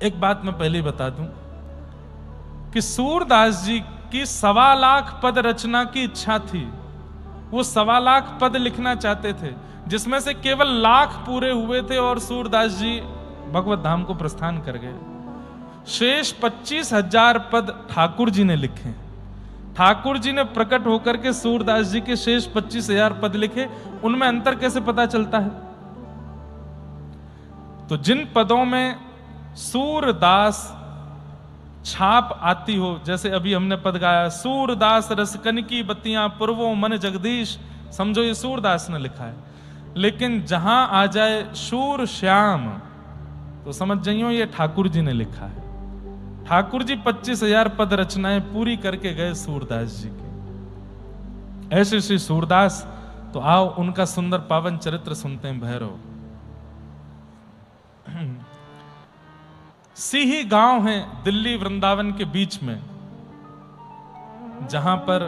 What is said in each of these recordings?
एक बात मैं पहले ही बता दूं कि सूरदास जी की 1.25 लाख पद रचना की इच्छा थी। वो 1.25 लाख पद लिखना चाहते थे, जिसमें से केवल 1 लाख पूरे हुए थे और सूरदास जी भगवत धाम को प्रस्थान कर गए। शेष 25,000 पद ठाकुर जी ने लिखे। ठाकुर जी ने प्रकट होकर के सूरदास जी के शेष 25,000 पद लिखे। उनमें अंतर कैसे पता चलता है? तो जिन पदों में सूरदास छाप आती हो, जैसे अभी हमने पद गाया, सूरदास रसकन की बत्तियां पूर्वो मन जगदीश, समझो ये सूरदास ने लिखा है। लेकिन जहां आ जाए शूर श्याम तो समझ जाइयो ये ठाकुर जी ने लिखा है। ठाकुर जी 25,000 पद रचनाएं पूरी करके गए सूरदास जी की। ऐसे श्री सूरदास, तो आओ उनका सुंदर पावन चरित्र सुनते हैं। भैरव सिही गांव है दिल्ली वृंदावन के बीच में, जहां पर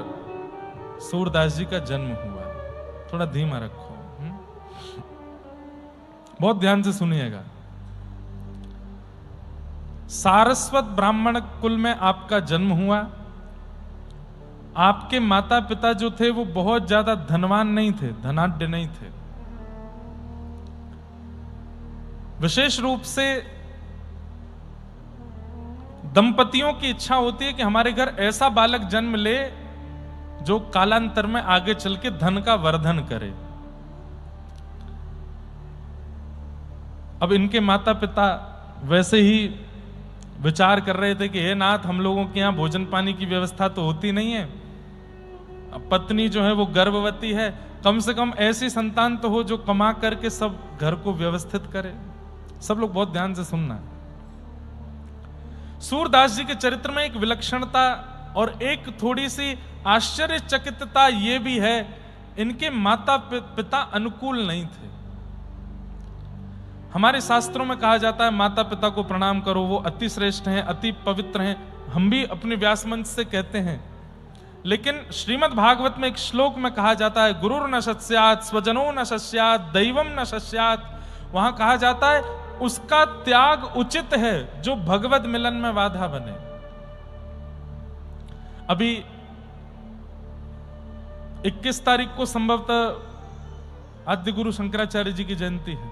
सूरदास जी का जन्म हुआ। थोड़ा धीमा रखो, बहुत ध्यान से सुनिएगा। सारस्वत ब्राह्मण कुल में आपका जन्म हुआ। आपके माता पिता जो थे वो बहुत ज्यादा धनवान नहीं थे, धनाढ्य नहीं थे। विशेष रूप से दंपतियों की इच्छा होती है कि हमारे घर ऐसा बालक जन्म ले जो कालांतर में आगे चल के धन का वर्धन करे। अब इनके माता पिता वैसे ही विचार कर रहे थे कि हे नाथ, हम लोगों के यहां भोजन पानी की व्यवस्था तो होती नहीं है, पत्नी जो है वो गर्भवती है, कम से कम ऐसी संतान तो हो जो कमा करके सब घर को व्यवस्थित करे। सब लोग बहुत ध्यान से सुनना। सूरदास जी के चरित्र में एक विलक्षणता और एक थोड़ी सी आश्चर्यचकितता यह भी है, इनके माता पिता अनुकूल नहीं थे। हमारे शास्त्रों में कहा जाता है माता पिता को प्रणाम करो, वो अति श्रेष्ठ हैं, अति पवित्र हैं। हम भी अपने व्यास मंच से कहते हैं। लेकिन श्रीमद् भागवत में एक श्लोक में कहा जाता है, गुरुर न शस्यात् स्वजनो न शस्यात् दैवम न शस्यात्। वहां कहा जाता है उसका त्याग उचित है जो भगवत मिलन में बाधा बने। अभी 21 तारीख को संभवतः आद्य गुरु शंकराचार्य जी की जयंती है।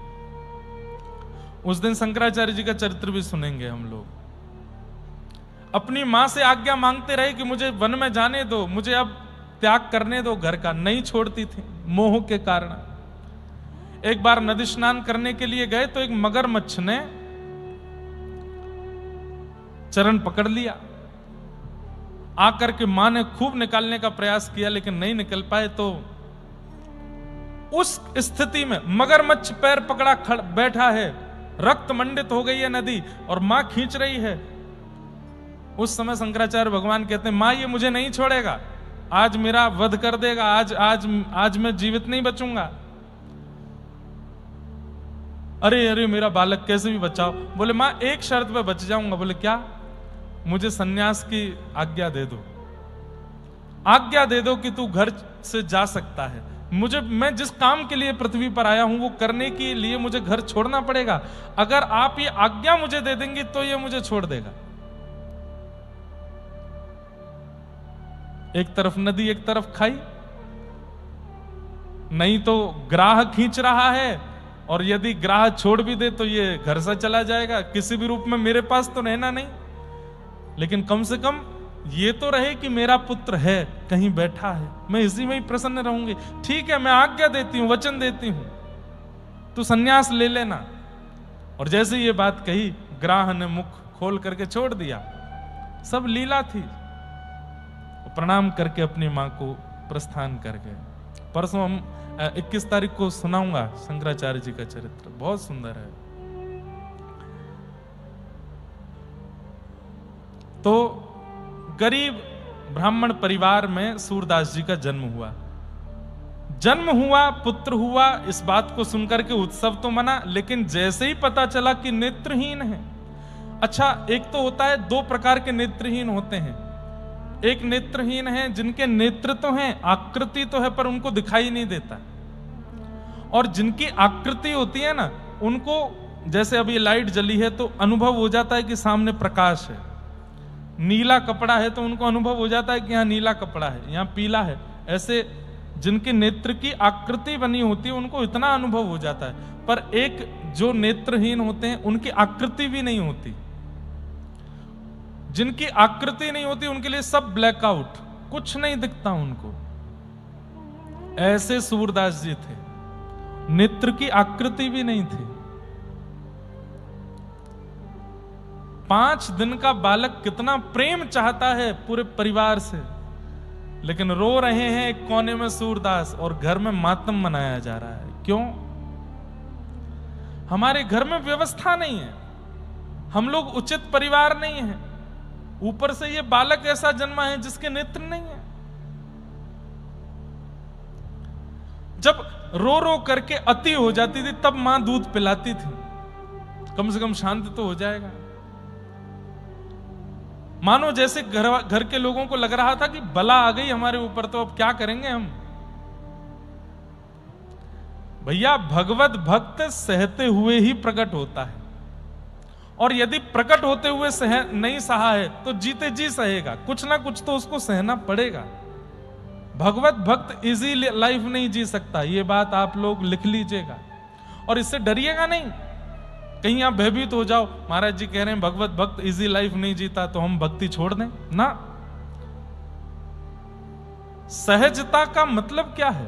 उस दिन शंकराचार्य जी का चरित्र भी सुनेंगे हम लोग। अपनी मां से आज्ञा मांगते रहे कि मुझे वन में जाने दो, मुझे अब त्याग करने दो घर का। नहीं छोड़ती थी मोह के कारण। एक बार नदी स्नान करने के लिए गए तो एक मगरमच्छ ने चरण पकड़ लिया। आकर के मां ने खूब निकालने का प्रयास किया लेकिन नहीं निकल पाए। तो उस स्थिति में मगरमच्छ पैर पकड़ा बैठा है, रक्त मंडित हो गई है नदी और मां खींच रही है। उस समय शंकराचार्य भगवान कहते हैं, मां ये मुझे नहीं छोड़ेगा, आज मेरा वध कर देगा, आज मैं जीवित नहीं बचूंगा। अरे अरे मेरा बालक कैसे भी बचाओ। बोले मां एक शर्त पे बच जाऊंगा। बोले क्या? मुझे सन्यास की आज्ञा दे दो, आज्ञा दे दो कि तू घर से जा सकता है। मैं जिस काम के लिए पृथ्वी पर आया हूं वो करने के लिए मुझे घर छोड़ना पड़ेगा। अगर आप ये आज्ञा मुझे दे देंगे तो ये मुझे छोड़ देगा। एक तरफ नदी एक तरफ खाई, नहीं तो ग्राह खींच रहा है और यदि ग्राह छोड़ भी दे तो ये घर से चला जाएगा। किसी भी रूप में मेरे पास तो रहना नहीं, लेकिन कम से कम ये तो रहे कि मेरा पुत्र है, कहीं बैठा है, मैं इसी में ही प्रसन्न रहूंगी। ठीक है, मैं आज्ञा देती हूं, वचन देती हूं, तू सन्यास ले लेना। और जैसे ये बात कही, ग्राह ने मुख खोल करके छोड़ दिया। सब लीला थी। प्रणाम करके अपनी मां को प्रस्थान कर गए। परसों हम 21 तारीख को सुनाऊंगा शंकराचार्य जी का चरित्र, बहुत सुंदर है। तो गरीब ब्राह्मण परिवार में सूरदास जी का जन्म हुआ। पुत्र हुआ, इस बात को सुनकर के उत्सव तो मना, लेकिन जैसे ही पता चला कि नेत्रहीन है। अच्छा, एक तो होता है, दो प्रकार के नेत्रहीन होते हैं। एक नेत्रहीन है जिनके नेत्र तो हैं, आकृति तो है पर उनको दिखाई नहीं देता। और जिनकी आकृति होती है ना, उनको जैसे अभी लाइट जली है तो अनुभव हो जाता है कि सामने प्रकाश है, नीला कपड़ा है तो उनको अनुभव हो जाता है कि यहाँ नीला कपड़ा है, यहाँ पीला है। ऐसे जिनके नेत्र की आकृति बनी होती है उनको इतना अनुभव हो जाता है, पर एक जो नेत्रहीन होते हैं उनकी आकृति भी नहीं होती। जिनकी आकृति नहीं होती उनके लिए सब ब्लैकआउट, कुछ नहीं दिखता उनको। ऐसे सूरदास जी थे, नेत्र की आकृति भी नहीं थी। 5 दिन का बालक कितना प्रेम चाहता है पूरे परिवार से, लेकिन रो रहे हैं एक कोने में सूरदास और घर में मातम मनाया जा रहा है। क्यों? हमारे घर में व्यवस्था नहीं है, हम लोग उचित परिवार नहीं है, ऊपर से ये बालक ऐसा जन्मा है जिसके नेत्र नहीं है। जब रो रो करके अति हो जाती थी तब मां दूध पिलाती थी, कम से कम शांति तो हो जाएगा। मानो जैसे घर के लोगों को लग रहा था कि बला आ गई हमारे ऊपर, तो अब क्या करेंगे हम। भैया भगवत भक्त सहते हुए ही प्रकट होता है, और यदि प्रकट होते हुए नहीं सहा है तो जीते जी सहेगा, कुछ ना कुछ तो उसको सहना पड़ेगा। भगवत भक्त इजी लाइफ नहीं जी सकता, ये बात आप लोग लिख लीजिएगा और इससे डरिएगा नहीं। कहीं आप भयभीत हो जाओ, महाराज जी कह रहे हैं भगवत भक्त इजी लाइफ नहीं जीता तो हम भक्ति छोड़ दें ना। सहजता का मतलब क्या है?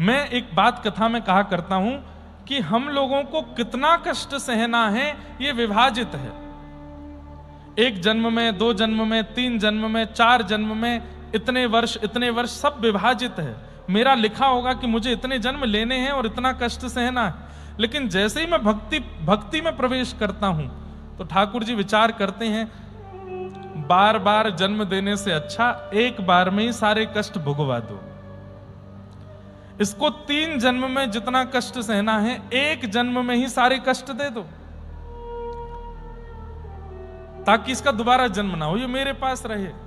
मैं एक बात कथा में कहा करता हूं कि हम लोगों को कितना कष्ट सहना है ये विभाजित है। 1 जन्म में, 2 जन्म में, 3 जन्म में, 4 जन्म में, इतने वर्ष सब विभाजित है। मेरा लिखा होगा कि मुझे इतने जन्म लेने हैं और इतना कष्ट सहना है, लेकिन जैसे ही मैं भक्ति में प्रवेश करता हूं तो ठाकुर जी विचार करते हैं बार बार जन्म देने से अच्छा एक बार में ही सारे कष्ट भुगवा दो। इसको 3 जन्म में जितना कष्ट सहना है 1 जन्म में ही सारे कष्ट दे दो, ताकि इसका दोबारा जन्म ना हो, ये मेरे पास रहे।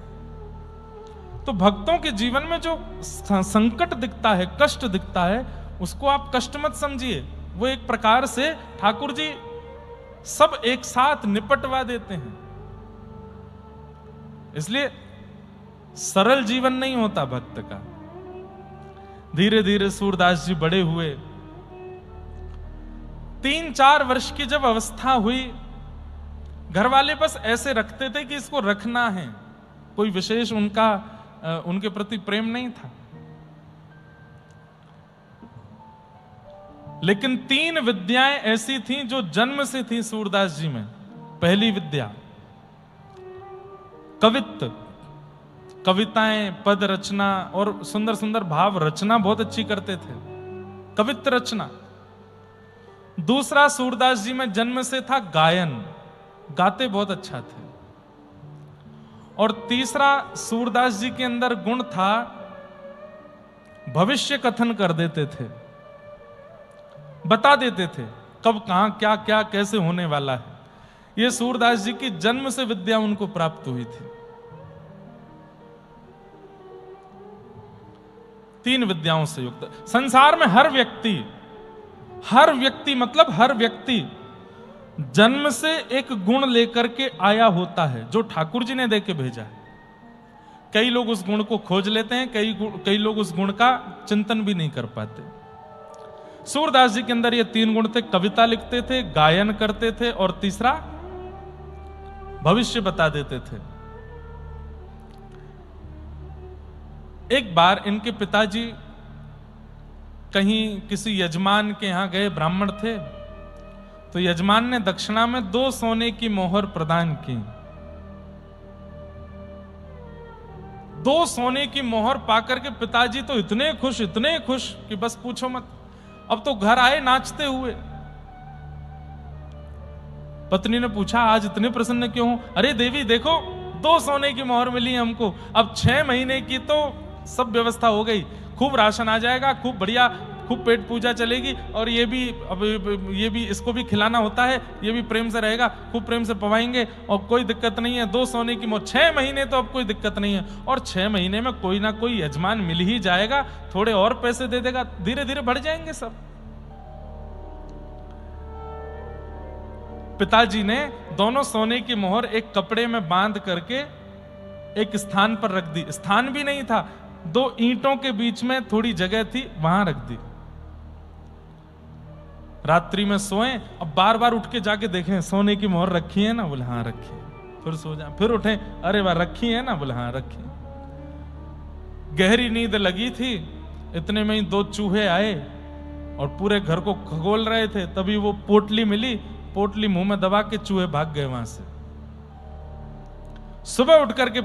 तो भक्तों के जीवन में जो संकट दिखता है, कष्ट दिखता है, उसको आप कष्ट मत समझिए। वो एक प्रकार से ठाकुर जी सब एक साथ निपटवा देते हैं। इसलिए सरल जीवन नहीं होता भक्त का। धीरे धीरे सूरदास जी बड़े हुए, 3-4 वर्ष की जब अवस्था हुई, घर वाले बस ऐसे रखते थे कि इसको रखना है, कोई विशेष उनके प्रति प्रेम नहीं था। लेकिन 3 विद्याएं ऐसी थीं जो जन्म से थी सूरदास जी में। पहली विद्या कवित्व, कविताएं, पद रचना और सुंदर सुंदर भाव रचना बहुत अच्छी करते थे, कवित्व रचना। दूसरा सूरदास जी में जन्म से था गायन, गाते बहुत अच्छा थे। और तीसरा सूरदास जी के अंदर गुण था भविष्य कथन कर देते थे, बता देते थे कब कहां क्या क्या कैसे होने वाला है। यह सूरदास जी की जन्म से विद्या उनको प्राप्त हुई थी। 3 विद्याओं से युक्त। संसार में हर व्यक्ति मतलब हर व्यक्ति जन्म से एक गुण लेकर के आया होता है जो ठाकुर जी ने देके भेजा है। कई लोग उस गुण को खोज लेते हैं, कई लोग उस गुण का चिंतन भी नहीं कर पाते। सूरदास जी के अंदर ये 3 गुण थे, कविता लिखते थे, गायन करते थे और तीसरा भविष्य बता देते थे। एक बार इनके पिताजी कहीं किसी यजमान के यहां गए, ब्राह्मण थे, तो यजमान ने दक्षिणा में 2 सोने की मोहर प्रदान की। 2 सोने की मोहर पाकर के पिताजी तो इतने खुश कि बस पूछो मत। अब तो घर आए नाचते हुए। पत्नी ने पूछा आज इतने प्रसन्न क्यों हो? अरे देवी देखो 2 सोने की मोहर मिली हमको, अब 6 महीने की तो सब व्यवस्था हो गई, खूब राशन आ जाएगा, खूब बढ़िया, खूब पेट पूजा चलेगी, और ये भी इसको भी खिलाना होता है, ये भी प्रेम से रहेगा, खूब प्रेम से पवाएंगे और कोई दिक्कत नहीं है। 2 सोने की मोहर, 6 महीने तो अब कोई दिक्कत नहीं है, और 6 महीने में कोई ना कोई यजमान मिल ही जाएगा, थोड़े और पैसे दे देगा, धीरे धीरे बढ़ जाएंगे सब। पिताजी ने दोनों सोने की मोहर एक कपड़े में बांध करके एक स्थान पर रख दी। स्थान भी नहीं था, 2 ईंटों के बीच में थोड़ी जगह थी, वहां रख दी। रात्रि में सोए, अब बार बार उठ के जाके देखें सोने की मोहर रखी है ना, बोले हाँ रखी है। फिर सो जाए, फिर उठे, अरे वाह रखी है ना, बोले हाँ रखी। गहरी नींद लगी थी, इतने में ही 2 चूहे आए और पूरे घर को खगोल रहे थे। तभी वो पोटली मिली, पोटली मुंह में दबा के चूहे भाग गए वहां से। सुबह उठ करके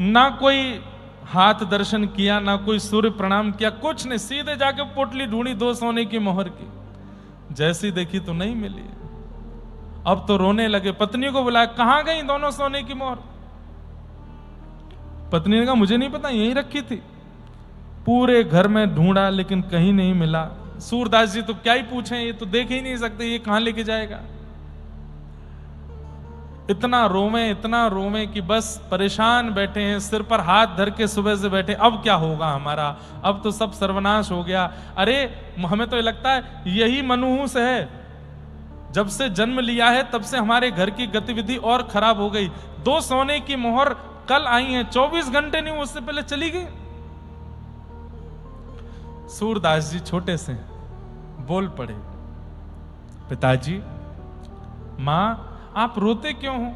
ना कोई हाथ दर्शन किया, ना कोई सूर्य प्रणाम किया, कुछ नहीं, सीधे जाके पोटली ढूंढी 2 सोने की मोहर की। जैसी देखी तो नहीं मिली। अब तो रोने लगे, पत्नी को बुलाया, कहां गई दोनों सोने की मोहर? पत्नी ने कहा मुझे नहीं पता, यहीं रखी थी। पूरे घर में ढूंढा लेकिन कहीं नहीं मिला। सूरदास जी तो क्या ही पूछें, ये तो देख ही नहीं सकते, ये कहां लेके जाएगा। इतना रोवे कि बस परेशान बैठे हैं, सिर पर हाथ धर के सुबह से बैठे, अब क्या होगा हमारा, अब तो सब सर्वनाश हो गया। अरे हमें तो ये लगता है यही मनहूस है, जब से जन्म लिया है तब से हमारे घर की गतिविधि और खराब हो गई। 2 सोने की मोहर कल आई हैं, 24 घंटे नहीं, उससे पहले चली गई। सूरदास जी छोटे से बोल पड़े, पिताजी, मां आप रोते क्यों हो?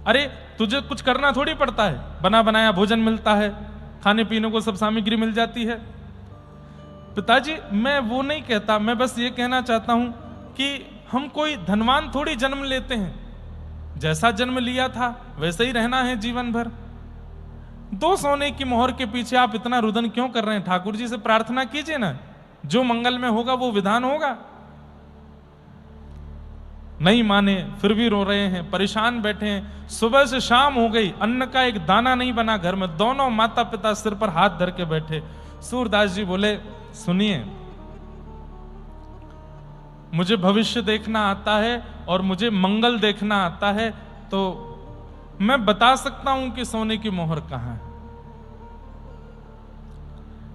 अरे तुझे कुछ करना थोड़ी पड़ता है, बना बनाया भोजन मिलता है, खाने पीने को सब सामग्री मिल जाती है। पिताजी मैं वो नहीं कहता, मैं बस ये कहना चाहता हूं कि हम कोई धनवान थोड़ी जन्म लेते हैं, जैसा जन्म लिया था वैसे ही रहना है जीवन भर। 2 सोने की मोहर के पीछे आप इतना रुदन क्यों कर रहे हैं? ठाकुर जी से प्रार्थना कीजिए ना, जो मंगल में होगा वो विधान होगा। नहीं माने, फिर भी रो रहे हैं, परेशान बैठे हैं। सुबह से शाम हो गई, अन्न का एक दाना नहीं बना घर में। दोनों माता पिता सिर पर हाथ धर के बैठे। सूरदास जी बोले, सुनिए, मुझे भविष्य देखना आता है और मुझे मंगल देखना आता है, तो मैं बता सकता हूं कि सोने की मोहर कहां है।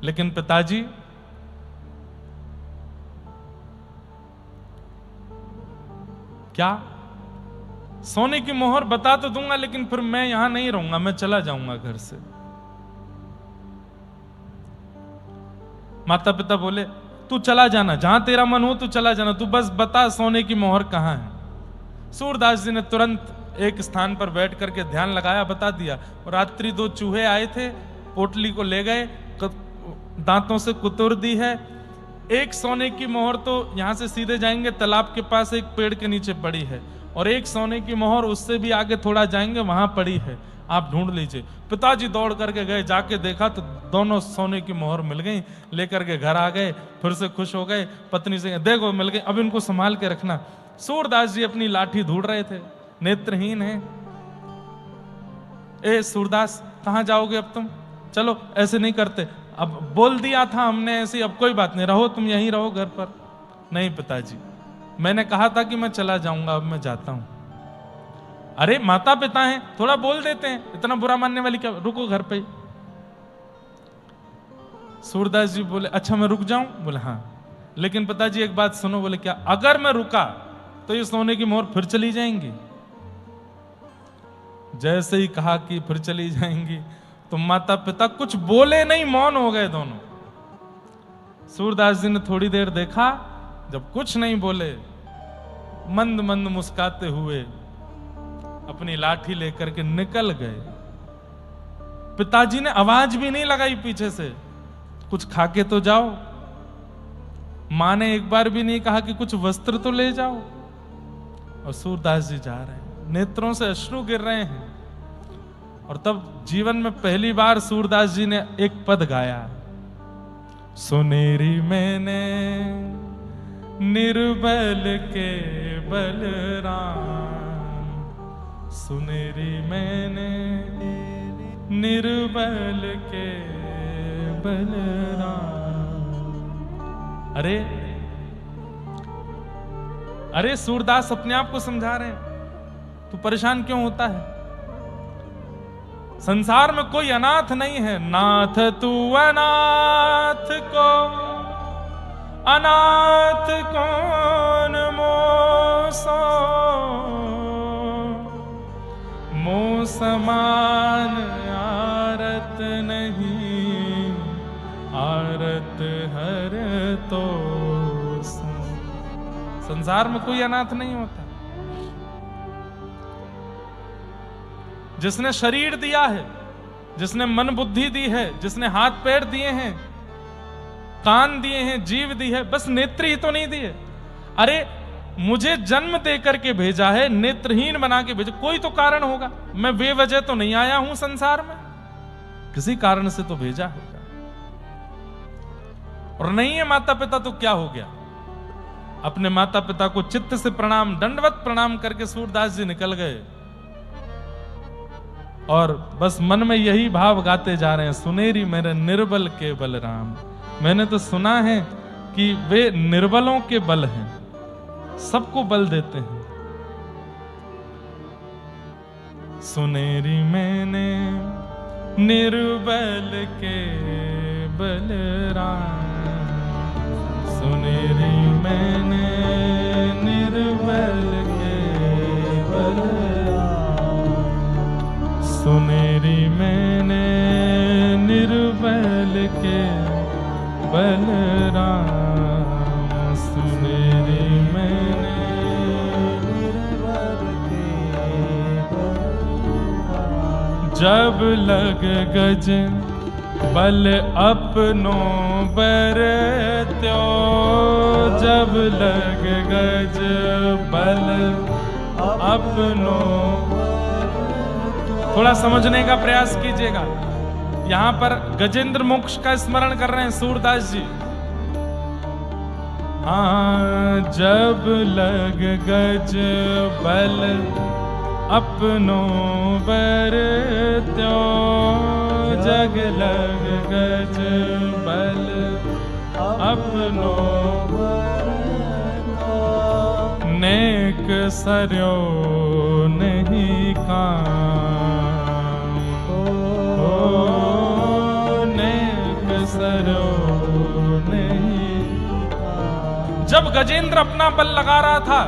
लेकिन पिताजी, क्या? सोने की मोहर बता तो दूंगा, लेकिन फिर मैं यहां नहीं रहूंगा, मैं चला जाऊंगा घर से। माता पिता बोले, तू चला जाना, जहां तेरा मन हो तू चला जाना, तू बस बता सोने की मोहर कहां है। सूरदास जी ने तुरंत एक स्थान पर बैठ करके ध्यान लगाया, बता दिया। और रात्रि 2 चूहे आए थे, पोटली को ले गए, दांतों से कुतुर दी है। एक सोने की मोहर तो यहां से सीधे जाएंगे, तालाब के पास एक पेड़ के नीचे पड़ी है, और एक सोने की मोहर उससे भी आगे थोड़ा जाएंगे, वहां पड़ी है, आप ढूंढ लीजिए। पिताजी दौड़ करके गए, जाके देखा तो दोनों सोने की मोहर मिल गई। लेकर के घर आ गए, फिर से खुश हो गए। पत्नी से देखो मिल गई, अब इनको संभाल के रखना। सूरदास जी अपनी लाठी ढूंढ रहे थे, नेत्रहीन है। ए सूरदास, कहां जाओगे अब तुम? चलो, ऐसे नहीं करते, अब बोल दिया था हमने ऐसे, अब कोई बात नहीं, रहो तुम यहीं रहो घर पर। नहीं पिताजी, मैंने कहा था कि मैं चला जाऊंगा, अब मैं जाता हूं। अरे माता पिता हैं, थोड़ा बोल देते हैं, इतना बुरा मानने वाली क्या, रुको घर पे। सूरदास जी बोले, अच्छा मैं रुक जाऊं? बोले हाँ। लेकिन पिताजी एक बात सुनो। बोले क्या? अगर मैं रुका तो ये सोने की मोहर फिर चली जाएंगी। जैसे ही कहा कि फिर चली जाएंगी, तो माता पिता कुछ बोले नहीं, मौन हो गए दोनों। सूरदास जी ने थोड़ी देर देखा, जब कुछ नहीं बोले, मंद मंद मुस्काते हुए अपनी लाठी लेकर के निकल गए। पिताजी ने आवाज भी नहीं लगाई पीछे से, कुछ खाके तो जाओ। मां ने एक बार भी नहीं कहा कि कुछ वस्त्र तो ले जाओ। और सूरदास जी जा रहे हैं, नेत्रों से अश्रु गिर रहे हैं। और तब जीवन में पहली बार सूरदास जी ने एक पद गाया, सुनेरी मैंने निर्बल के बलराम, सुनेरी मैंने निर्बल के बलराम। अरे अरे सूरदास अपने आप को समझा रहे हैं, तू परेशान क्यों होता है? संसार में कोई अनाथ नहीं है। नाथ तू अनाथ को अनाथ कौन मोल, समान आरत नहीं, आरत हर तो संसार में कोई अनाथ नहीं होता। जिसने शरीर दिया है, जिसने मन बुद्धि दी है, जिसने हाथ पैर दिए हैं, कान दिए हैं, जीव दी है, बस नेत्र ही तो नहीं दिए। अरे मुझे जन्म दे करके भेजा है, नेत्रहीन बना के भेजा, कोई तो कारण होगा। मैं बेवजह तो नहीं आया हूं संसार में, किसी कारण से तो भेजा होगा। और नहीं है माता पिता तो क्या हो गया? अपने माता पिता को चित्त से प्रणाम, दंडवत प्रणाम करके सूरदास जी निकल गए और बस मन में यही भाव गाते जा रहे हैं, सुनेरी मेरे निर्बल के बलराम। मैंने तो सुना है कि वे निर्बलों के बल हैं, सबको बल देते हैं। सुनेरी मैंने निर्बल के बलराम, सुनेरी मैंने निर्बल के बलराम, सुनेरी मैंने निर्बल के बलराम, सुनेरी मैंने निर्बल के बलराम। जब लग गज बल अपनों बरत्यो, जब लग गज बल अपनों। थोड़ा समझने का प्रयास कीजिएगा। यहां पर गजेंद्र मोक्ष का स्मरण कर रहे हैं सूरदास जी। हाँ, जब लग गज बल अपनों बरत्यो, जग लग गज बल अपनों बरत्यो, नेक सरयो नहीं काम, नेक सरयो नहीं। जब गजेंद्र अपना बल लगा रहा था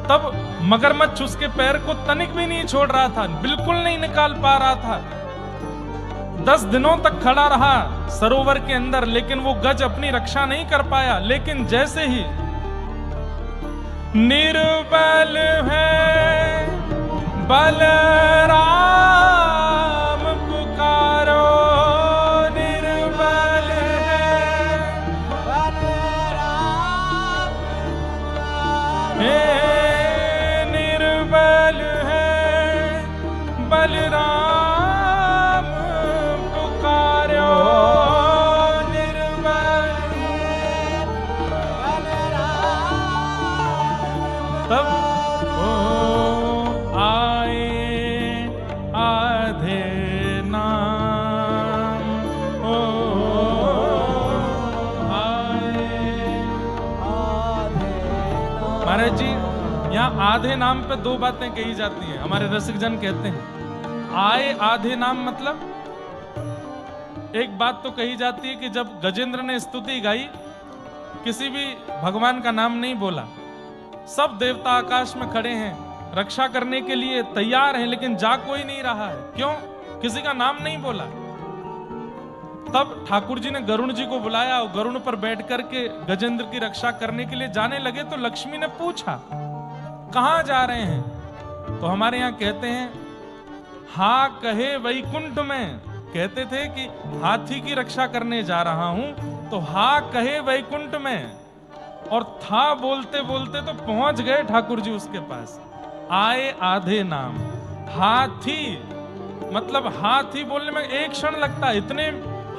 तब मगरमच्छ उसके पैर को तनिक भी नहीं छोड़ रहा था, बिल्कुल नहीं निकाल पा रहा था। 10 दिनों तक खड़ा रहा सरोवर के अंदर, लेकिन वो गज अपनी रक्षा नहीं कर पाया। लेकिन जैसे ही निर्बल है बलराम पुकारो, निर्बल है बलराम, हे निर्बल है बलराम पुकारो, निर्बल है बलराम। तब ओ आए आधे नाम, ओ आए आधे नाम। महाराज जी, यहाँ आधे नाम पे 2 बातें कही जाती हैं। हमारे रसिक जन कहते हैं आए आधे नाम मतलब, एक बात तो कही जाती है कि जब गजेंद्र ने स्तुति गाई, किसी भी भगवान का नाम नहीं बोला, सब देवता आकाश में खड़े हैं, रक्षा करने के लिए तैयार हैं, लेकिन जा कोई नहीं रहा है। क्यों? किसी का नाम नहीं बोला। तब ठाकुर जी ने गरुण जी को बुलाया और गरुण पर बैठ करके गजेंद्र की रक्षा करने के लिए जाने लगे तो लक्ष्मी ने पूछा कहां जा रहे हैं? तो हमारे यहां कहते हैं हा कहे वैकुंठ में, कहते थे कि हाथी की रक्षा करने जा रहा हूं, तो हा कहे वैकुंठ में, और था बोलते बोलते तो पहुंच गए ठाकुर जी उसके पास। आए आधे नाम, हाथी मतलब हाथी बोलने में एक क्षण लगता है, इतने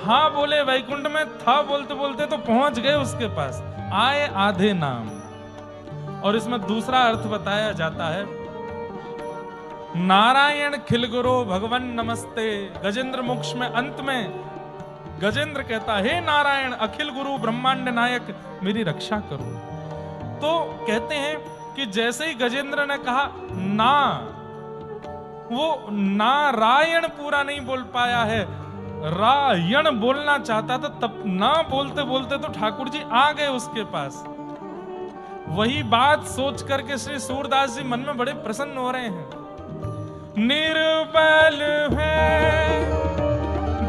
हाँ बोले वैकुंठ में, था बोलते बोलते तो पहुंच गए उसके पास। आए आधे नाम। और इसमें दूसरा अर्थ बताया जाता है, नारायण खिलगुरो भगवन नमस्ते। गजेंद्र मोक्ष में अंत में गजेंद्र कहता हे नारायण अखिल गुरु ब्रह्मांड नायक, मेरी रक्षा करो। तो कहते हैं कि जैसे ही गजेंद्र ने कहा ना, वो नारायण पूरा नहीं बोल पाया है, रायण बोलना चाहता था, तब ना बोलते बोलते तो ठाकुर जी आ गए उसके पास। वही बात सोच करके श्री सूरदास जी मन में बड़े प्रसन्न हो रहे हैं। निर्बल है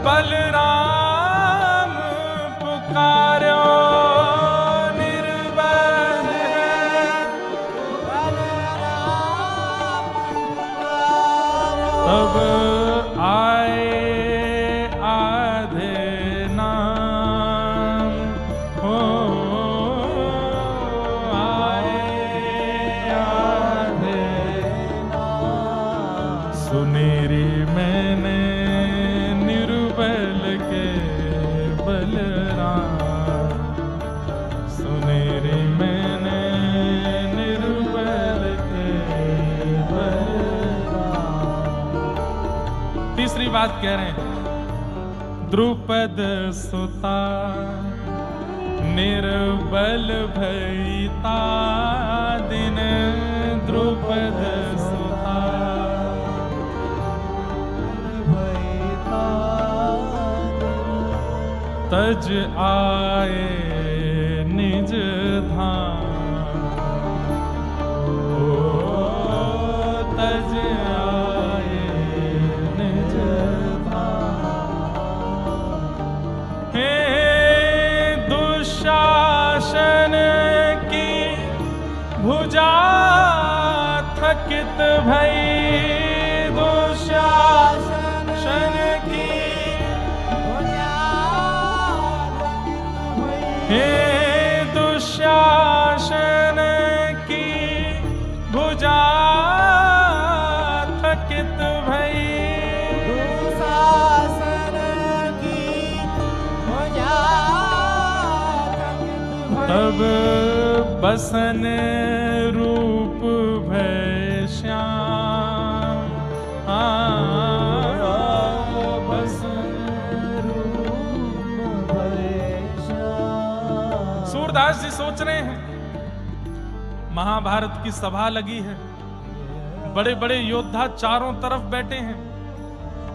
बलराम पुकारो, निर्बल है बलराम पुकारो। तब आए आधे नाम हो, सुनेरी मैंने निर्बल के बलराम, सुनेरी मैंने निर्बल के बलराम। तीसरी बात कह रहे हैं, द्रुपद सुता निर्बल भईता दिन, द्रुपद सुता तज आए निज धाम, ओ तज आए निज धाम। हे दुशासन की भुजा थकित भई, दुशासन की हे दुशासन की भुजा थकित भई, दुशासन की भुजा थकित भई। तब बसन रूप भय श्याम, सूरदास जी सोच रहे हैं, महाभारत की सभा लगी है, बड़े बड़े योद्धा चारों तरफ बैठे हैं,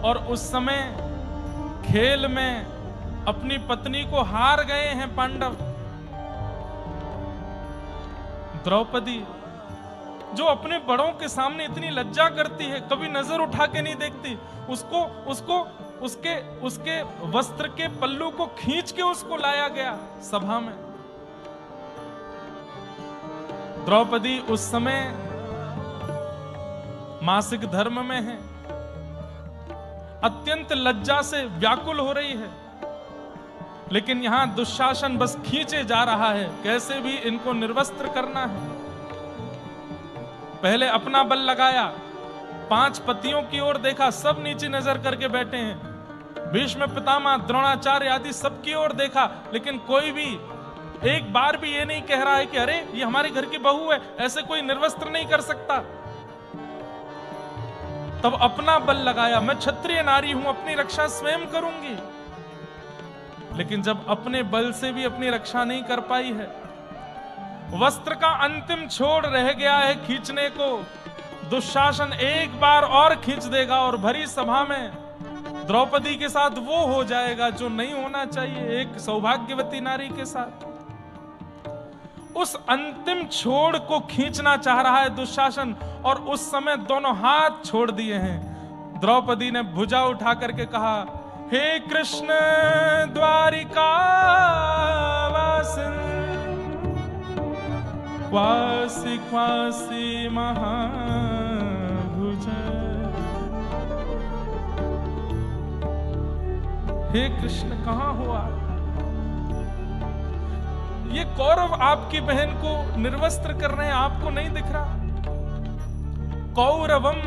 और उस समय खेल में अपनी पत्नी को हार गए हैं पांडव। द्रौपदी जो अपने बड़ों के सामने इतनी लज्जा करती है, कभी नजर उठा के नहीं देखती, उसको उसके वस्त्र के पल्लू को खींच के उसको लाया गया सभा में। द्रौपदी उस समय मासिक धर्म में है, अत्यंत लज्जा से व्याकुल हो रही है, लेकिन यहां दुशासन बस खींचे जा रहा है, कैसे भी इनको निर्वस्त्र करना है। पहले अपना बल लगाया, 5 पतियों की ओर देखा, सब नीचे नजर करके बैठे हैं। भीष्म पितामह द्रोणाचार्य आदि सबकी ओर देखा, लेकिन कोई भी एक बार भी ये नहीं कह रहा है कि अरे ये हमारे घर की बहू है, ऐसे कोई निर्वस्त्र नहीं कर सकता। तब अपना बल लगाया, मैं क्षत्रिय नारी हूं, अपनी रक्षा स्वयं करूंगी। लेकिन जब अपने बल से भी अपनी रक्षा नहीं कर पाई है, वस्त्र का अंतिम छोड़ रह गया है खींचने को, दुशासन एक बार और खींच देगा और भरी सभा में द्रौपदी के साथ वो हो जाएगा जो नहीं होना चाहिए, एक सौभाग्यवती नारी के साथ। उस अंतिम छोड़ को खींचना चाह रहा है दुशासन, और उस समय दोनों हाथ छोड़ दिए हैं। द्रौपदी ने भुजा उठा करके कहा, हे कृष्ण द्वारिका वासिन, क्वासी क्वासी महाभुज। हे कृष्ण कहां हो आप? ये कौरव आपकी बहन को निर्वस्त्र कर रहे हैं, आपको नहीं दिख रहा? कौरवम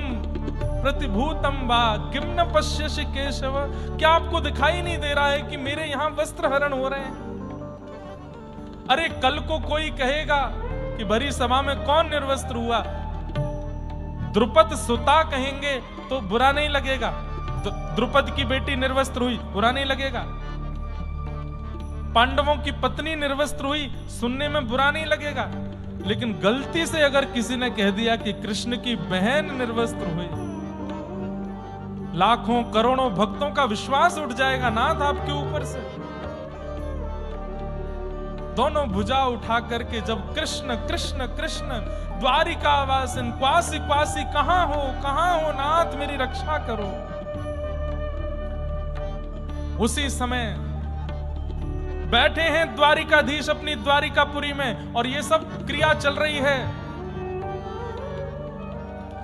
प्रतिभूतम वा किम न पश्यसि केशव, क्या आपको दिखाई नहीं दे रहा है कि मेरे यहां वस्त्र हरण हो रहे हैं? अरे कल को कोई कहेगा कि भरी सभा में कौन निर्वस्त्र हुआ, द्रुपद सुता कहेंगे तो बुरा नहीं लगेगा, द्रुपद की बेटी निर्वस्त्र हुई बुरा नहीं लगेगा, पांडवों की पत्नी निर्वस्त्र हुई सुनने में बुरा नहीं लगेगा। लेकिन गलती से अगर किसी ने कह दिया कि कृष्ण की बहन निर्वस्त्र हुई, लाखों करोड़ों भक्तों का विश्वास उठ जाएगा नाथ आपके ऊपर से। दोनों भुजा उठा करके जब कृष्ण कृष्ण कृष्ण द्वारिका वासिन क्वासी क्वासी कहां हो नाथ मेरी रक्षा करो। उसी समय बैठे हैं द्वारिकाधीश अपनी द्वारिकापुरी में और ये सब क्रिया चल रही है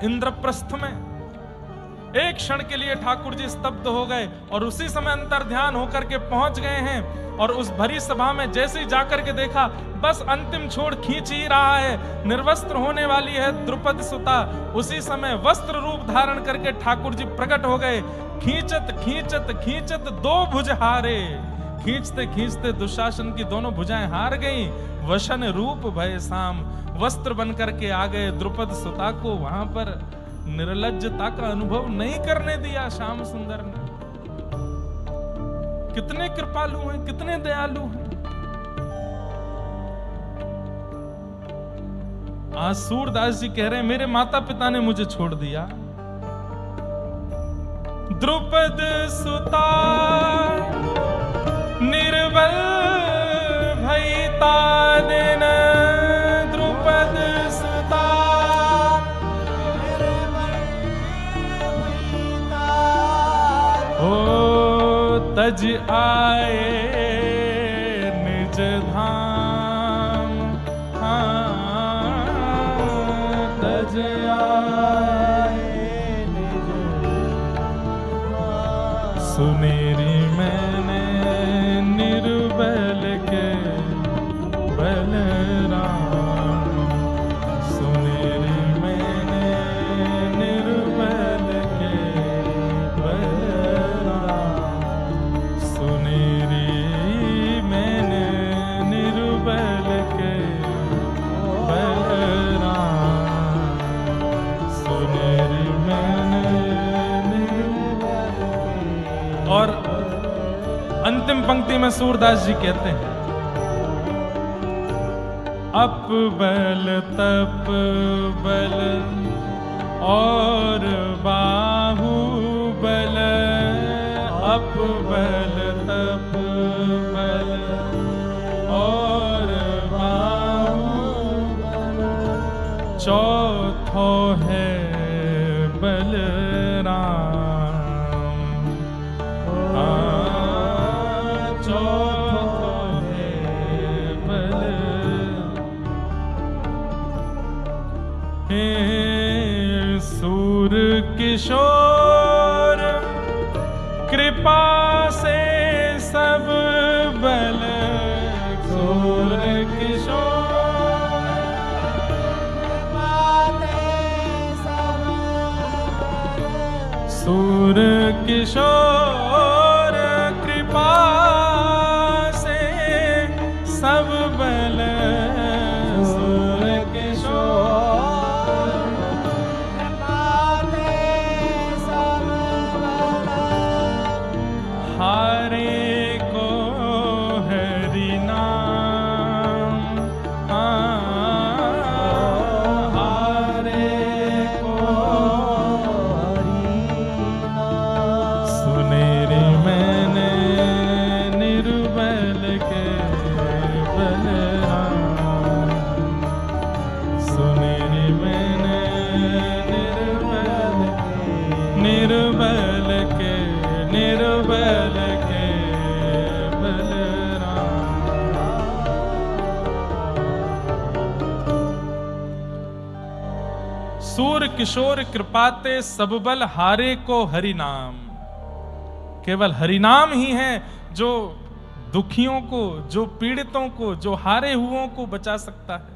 इंद्रप्रस्थ में। एक क्षण के लिए ठाकुर जी स्तब्ध हो गए और उसी समय अंतर ध्यान होकर के पहुंच गए हैं और उस भरी सभा में जैसे ही जाकर के देखा बस अंतिम छोड़ खींच ही रहा है, निर्वस्त्र होने वाली है द्रुपद सुता। उसी समय वस्त्र रूप धारण करके ठाकुर जी प्रकट हो गए। खींचत खींचत खींचत दो भुज हारे, खींचते खींचते दुशासन की दोनों भुजाएं हार गई। वशन रूप भय साम, वस्त्र बन करके आ गए। द्रुपद सुता को वहां पर निर्लज्जता का अनुभव नहीं करने दिया श्याम सुंदर ने। कितने कृपालु हैं, कितने दयालु हैं। आज सूरदास जी कह रहे हैं मेरे माता पिता ने मुझे छोड़ दिया। द्रुपद सुता निर्बल भयता दिन, द्रुपद सुता हो तज आए निज धाम, हाँ तज आए निज धाम। सुनेरी मैंने निर्बल के बलराम, सुनेरी मैंने निर्बल के बलराम, सुनेरी मैंने निर्बल के बलराम, सुनेरी मैंने निर्बल के। और अंतिम पंक्ति में सूरदास जी कहते हैं अप बल तप बल और बाहु बल, अप बल तप बल और बाहु बल, चौथो है बलराम, सूर किशोर कृपा से सब बल, सूर किशोर कृपा से सब बल, सूर किशोर कृपा से सब बल, सूर किशोर हारे को हरि नाम, हारे को हरि नाम, सुनेरी मैंने निर्बल के बलराम, सुनेरी मैंने निर्बल के निर्बल के बलराम। सूर किशोर कृपाते सब बल, हारे को हरि नाम। केवल हरि नाम ही है जो दुखियों को, जो पीड़ितों को, जो हारे हुओं को बचा सकता है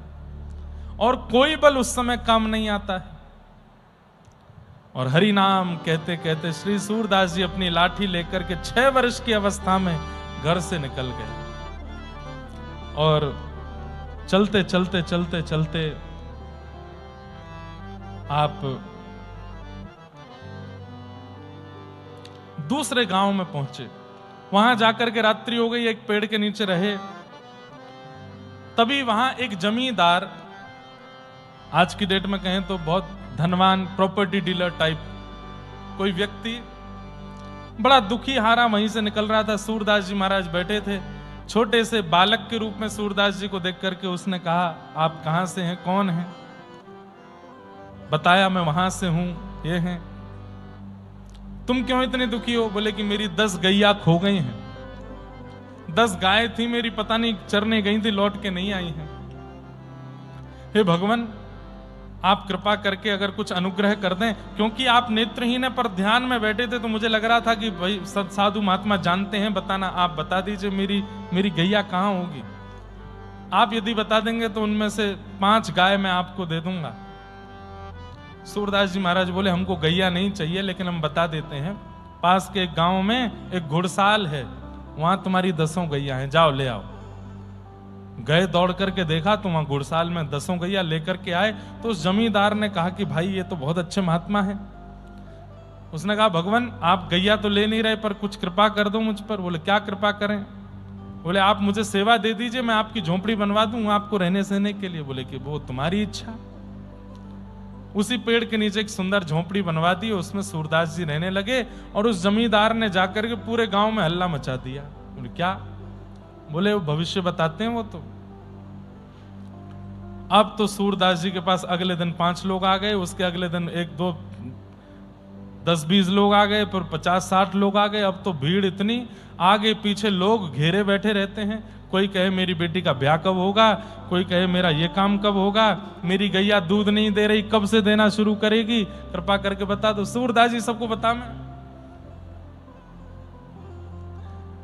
और कोई बल उस समय काम नहीं आता है। और हरि नाम कहते कहते श्री सूरदास जी अपनी लाठी लेकर के 6 वर्ष की अवस्था में घर से निकल गए और चलते चलते चलते चलते आप दूसरे गांव में पहुंचे। वहां जाकर के रात्रि हो गई, एक पेड़ के नीचे रहे। तभी वहां एक जमींदार, आज की डेट में कहें तो बहुत धनवान प्रॉपर्टी डीलर टाइप कोई व्यक्ति, बड़ा दुखी हारा वहीं से निकल रहा था। सूरदास जी महाराज बैठे थे, छोटे से बालक के रूप में सूरदास जी को देख करके उसने कहा, आप कहां से हैं, कौन हैं? बताया, मैं वहां से हूं, ये हैं। तुम क्यों इतने दुखी हो? बोले कि मेरी 10 गैया खो गई हैं। 10 गाय थी मेरी, पता नहीं चरने गई थी, लौट के नहीं आई हैं। हे भगवान, आप कृपा करके अगर कुछ अनुग्रह कर दें, क्योंकि आप नेत्रहीन है पर ध्यान में बैठे थे तो मुझे लग रहा था कि भाई साधु महात्मा जानते हैं, बताना, आप बता दीजिए मेरी गैया कहां होगी। आप यदि बता देंगे तो उनमें से 5 गाय मैं आपको दे दूंगा। सूरदास जी महाराज बोले, हमको गैया नहीं चाहिए, लेकिन हम बता देते हैं, पास के एक गांव में एक घुड़साल है, वहां तुम्हारी 10 गैया हैं, जाओ ले आओ। गए, दौड़ करके देखा तो वहां घुड़साल में 10 गैया लेकर के आए। तो उस जमींदार ने कहा कि भाई ये तो बहुत अच्छे महात्मा है। उसने कहा, भगवान आप गैया तो ले नहीं रहे, पर कुछ कृपा कर दो मुझ पर। बोले, क्या कृपा करें? बोले, आप मुझे सेवा दे दीजिए, मैं आपकी झोंपड़ी बनवा दूं आपको रहने सहने के लिए। बोले कि वो तुम्हारी इच्छा। उसी पेड़ के नीचे एक सुंदर झोंपड़ी बनवा दी, उसमें सूरदास जी रहने लगे। और उस जमींदार ने जाकर के पूरे गांव में हल्ला मचा दिया। बोले, क्या? बोले, वो भविष्य बताते हैं वो तो। अब तो सूरदास जी के पास अगले दिन 5 लोग आ गए, उसके अगले दिन 1, 2, 10-20 लोग आ गए, फिर 50-60 लोग आ गए। अब तो भीड़ इतनी, आगे पीछे लोग घेरे बैठे रहते हैं। कोई कहे मेरी बेटी का ब्याह कब होगा, कोई कहे मेरा ये काम कब होगा, मेरी गैया दूध नहीं दे रही, कब से देना शुरू करेगी, कृपा करके बता दो। सूरदास जी सबको बता मैं।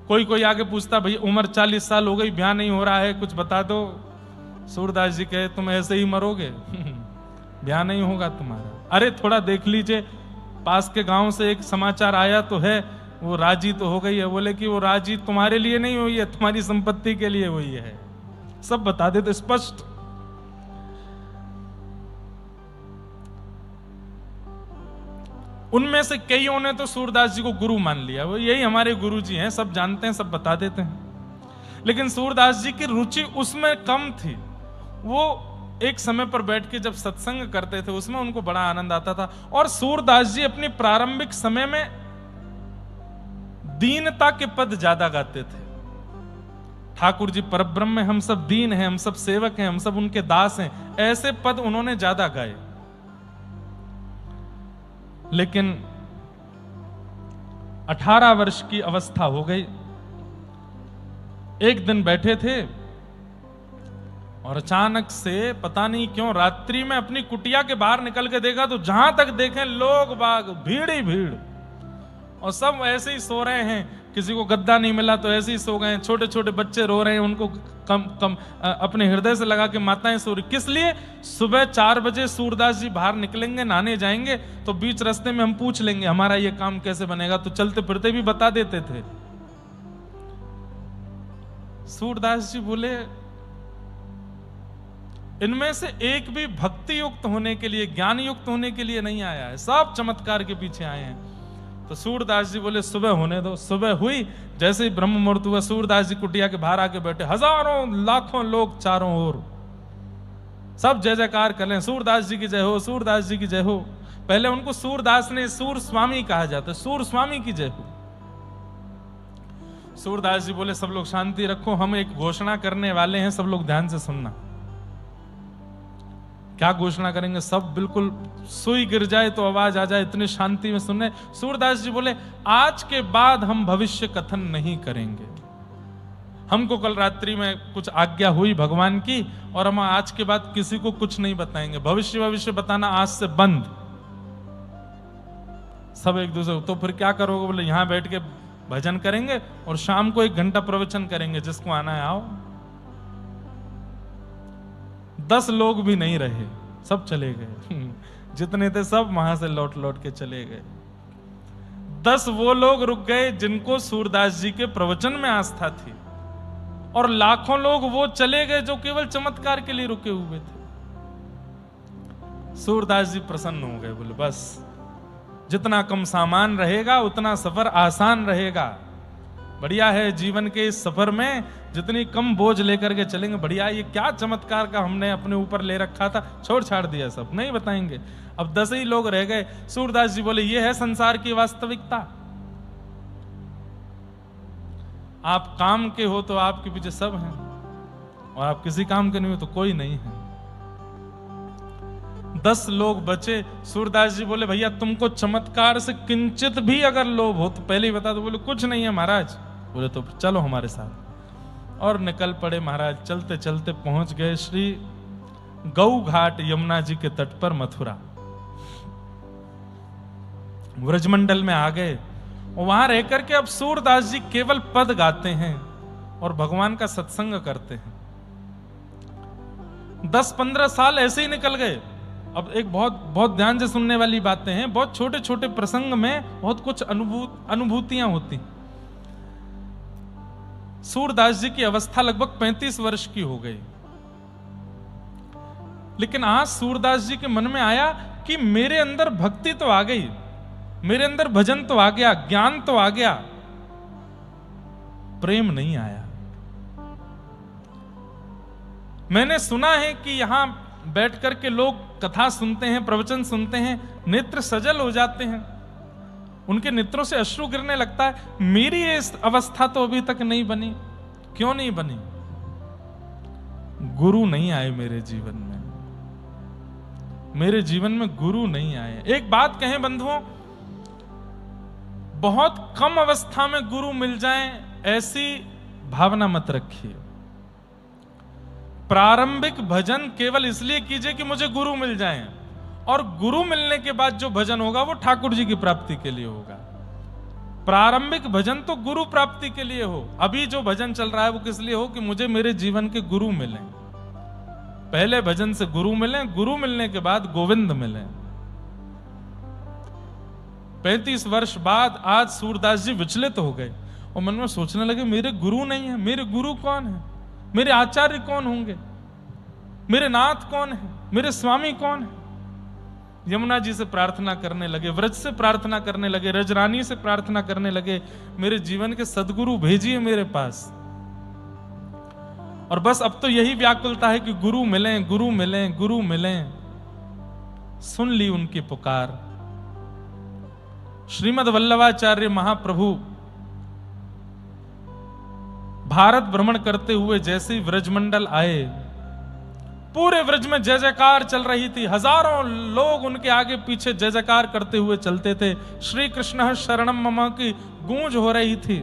कोई आगे पूछता, भाई उम्र 40 साल हो गई, ब्याह नहीं हो रहा है, कुछ बता दो। सूरदास जी कहे, तुम ऐसे ही मरोगे, ब्याह नहीं होगा तुम्हारा। अरे थोड़ा देख लीजिए, पास के गांव से एक समाचार आया तो है, वो राजी तो हो गई है। बोले कि वो राजी तुम्हारे लिए नहीं हुई है, तुम्हारी संपत्ति के लिए हुई है। सब बता देते स्पष्ट। उनमें से कईयों ने तो सूरदास जी को गुरु मान लिया, वो यही हमारे गुरु जी हैं, सब जानते हैं, सब बता देते हैं। लेकिन सूरदास जी की रुचि उसमें कम थी। वो एक समय पर बैठ के जब सत्संग करते थे, उसमें उनको बड़ा आनंद आता था। और सूरदास जी अपने प्रारंभिक समय में दीनता के पद ज्यादा गाते थे। ठाकुर जी परब्रह्म में हम सब दीन हैं, हम सब सेवक हैं, हम सब उनके दास हैं, ऐसे पद उन्होंने ज्यादा गाए। लेकिन 18 वर्ष की अवस्था हो गई। एक दिन बैठे थे और अचानक से पता नहीं क्यों रात्रि में अपनी कुटिया के बाहर निकल के देखा तो जहां तक देखें लोग बाग, भीड़ ही भीड़, और सब ऐसे ही सो रहे हैं। किसी को गद्दा नहीं मिला तो ऐसे ही सो गए। छोटे छोटे बच्चे रो रहे हैं, उनको कम अपने हृदय से लगा के माताएं सो रही। किस लिए? सुबह 4 बजे सूरदास जी बाहर निकलेंगे, नहाने जाएंगे, तो बीच रास्ते में हम पूछ लेंगे हमारा ये काम कैसे बनेगा, तो चलते फिरते भी बता देते थे। सूरदास जी बोले, इनमें से एक भी भक्ति युक्त होने के लिए, ज्ञान युक्त होने के लिए नहीं आया है, सब चमत्कार के पीछे आए हैं। तो सूरदास जी बोले, सुबह होने दो। सुबह हुई, जैसे ही ब्रह्म मुहूर्त हुआ, सूरदास जी कुटिया के बाहर आके बैठे। हजारों लाखों लोग चारों ओर सब जय जयकार कर रहे हैं, सूरदास जी की जय हो, सूरदास जी की जय हो। पहले उनको सूरदास ने सूर स्वामी कहा जाता है, सूर स्वामी की जय हो। सूरदास जी बोले, सब लोग शांति रखो, हम एक घोषणा करने वाले हैं, सब लोग ध्यान से सुनना। क्या घोषणा करेंगे? सब बिल्कुल सुई गिर जाए तो आवाज आ जाए, इतनी शांति में सुनने। सूरदास जी बोले, आज के बाद हम भविष्य कथन नहीं करेंगे। हमको कल रात्रि में कुछ आज्ञा हुई भगवान की, और हम आज के बाद किसी को कुछ नहीं बताएंगे। भविष्य बताना आज से बंद। सब एक दूसरे, तो फिर क्या करोगे? बोले, यहां बैठ के भजन करेंगे और शाम को 1 घंटा प्रवचन करेंगे, जिसको आना है आओ। 10 लोग भी नहीं रहे, सब चले गए। जितने थे सब वहां से लौट के चले गए। 10 वो लोग रुक गए जिनको सूरदास जी के प्रवचन में आस्था थी, और लाखों लोग वो चले गए जो केवल चमत्कार के लिए रुके हुए थे। सूरदास जी प्रसन्न हो गए, बोले बस जितना कम सामान रहेगा उतना सफर आसान रहेगा। बढ़िया है, जीवन के इस सफर में जितनी कम बोझ लेकर के चलेंगे बढ़िया। ये क्या चमत्कार का हमने अपने ऊपर ले रखा था, छोड़ छाड़ दिया, सब नहीं बताएंगे। अब 10 ही लोग रह गए। सूरदास जी बोले, ये है संसार की वास्तविकता। आप काम के हो तो आपके पीछे सब हैं, और आप किसी काम के नहीं हो तो कोई नहीं है। 10 लोग बचे। सूरदास जी बोले भैया तुमको चमत्कार से किंचित भी अगर लोभ हो तो पहले ही बता दो। बोले कुछ नहीं है महाराज। बोले तो चलो हमारे साथ, और निकल पड़े महाराज। चलते चलते पहुंच गए श्री गौ घाट यमुना जी के तट पर मथुरा। व्रजमंडल में आ गए, वहां रहकर के अब सूरदास जी केवल पद गाते हैं और भगवान का सत्संग करते हैं। 10-15 साल ऐसे ही निकल गए। अब एक बहुत ध्यान से सुनने वाली बातें हैं, बहुत छोटे छोटे प्रसंग में बहुत कुछ अनुभूतियां होती। सूरदास जी की अवस्था लगभग 35 वर्ष की हो गई, लेकिन आज सूरदास जी के मन में आया कि मेरे अंदर भक्ति तो आ गई, मेरे अंदर भजन तो आ गया, ज्ञान तो आ गया, प्रेम नहीं आया। मैंने सुना है कि यहां बैठ करके लोग कथा सुनते हैं, प्रवचन सुनते हैं, नेत्र सजल हो जाते हैं, उनके नेत्रों से अश्रु गिरने लगता है। मेरी ये अवस्था तो अभी तक नहीं बनी। क्यों नहीं बनी? गुरु नहीं आए मेरे जीवन में, मेरे जीवन में गुरु नहीं आए। एक बात कहें बंधुओं, बहुत कम अवस्था में गुरु मिल जाएं ऐसी भावना मत रखिए। प्रारंभिक भजन केवल इसलिए कीजिए कि मुझे गुरु मिल जाएं, और गुरु मिलने के बाद जो भजन होगा वो ठाकुर जी की प्राप्ति के लिए होगा। प्रारंभिक भजन तो गुरु प्राप्ति के लिए हो। अभी जो भजन चल रहा है वो किस लिए हो? कि मुझे मेरे जीवन के गुरु मिलें। पहले भजन से गुरु मिलें, गुरु मिलने के बाद गोविंद मिलें। 35 वर्ष बाद आज सूरदास जी विचलित हो गए और मन में सोचने लगे मेरे गुरु नहीं है। मेरे गुरु कौन है? मेरे आचार्य कौन होंगे? मेरे नाथ कौन है? मेरे स्वामी कौन है? यमुना जी से प्रार्थना करने लगे, व्रज से प्रार्थना करने लगे, रजरानी से प्रार्थना करने लगे, मेरे जीवन के सदगुरु भेजिए मेरे पास। और बस अब तो यही व्याकुलता है कि गुरु मिलें, गुरु मिलें, गुरु मिलें। सुन ली उनकी पुकार। श्रीमद वल्लभाचार्य महाप्रभु भारत भ्रमण करते हुए जैसे ही व्रजमंडल आए, पूरे व्रज में जय जयकार चल रही थी। हजारों लोग उनके आगे पीछे जय जयकार करते हुए चलते थे। श्री कृष्ण शरणम मम की गूंज हो रही थी।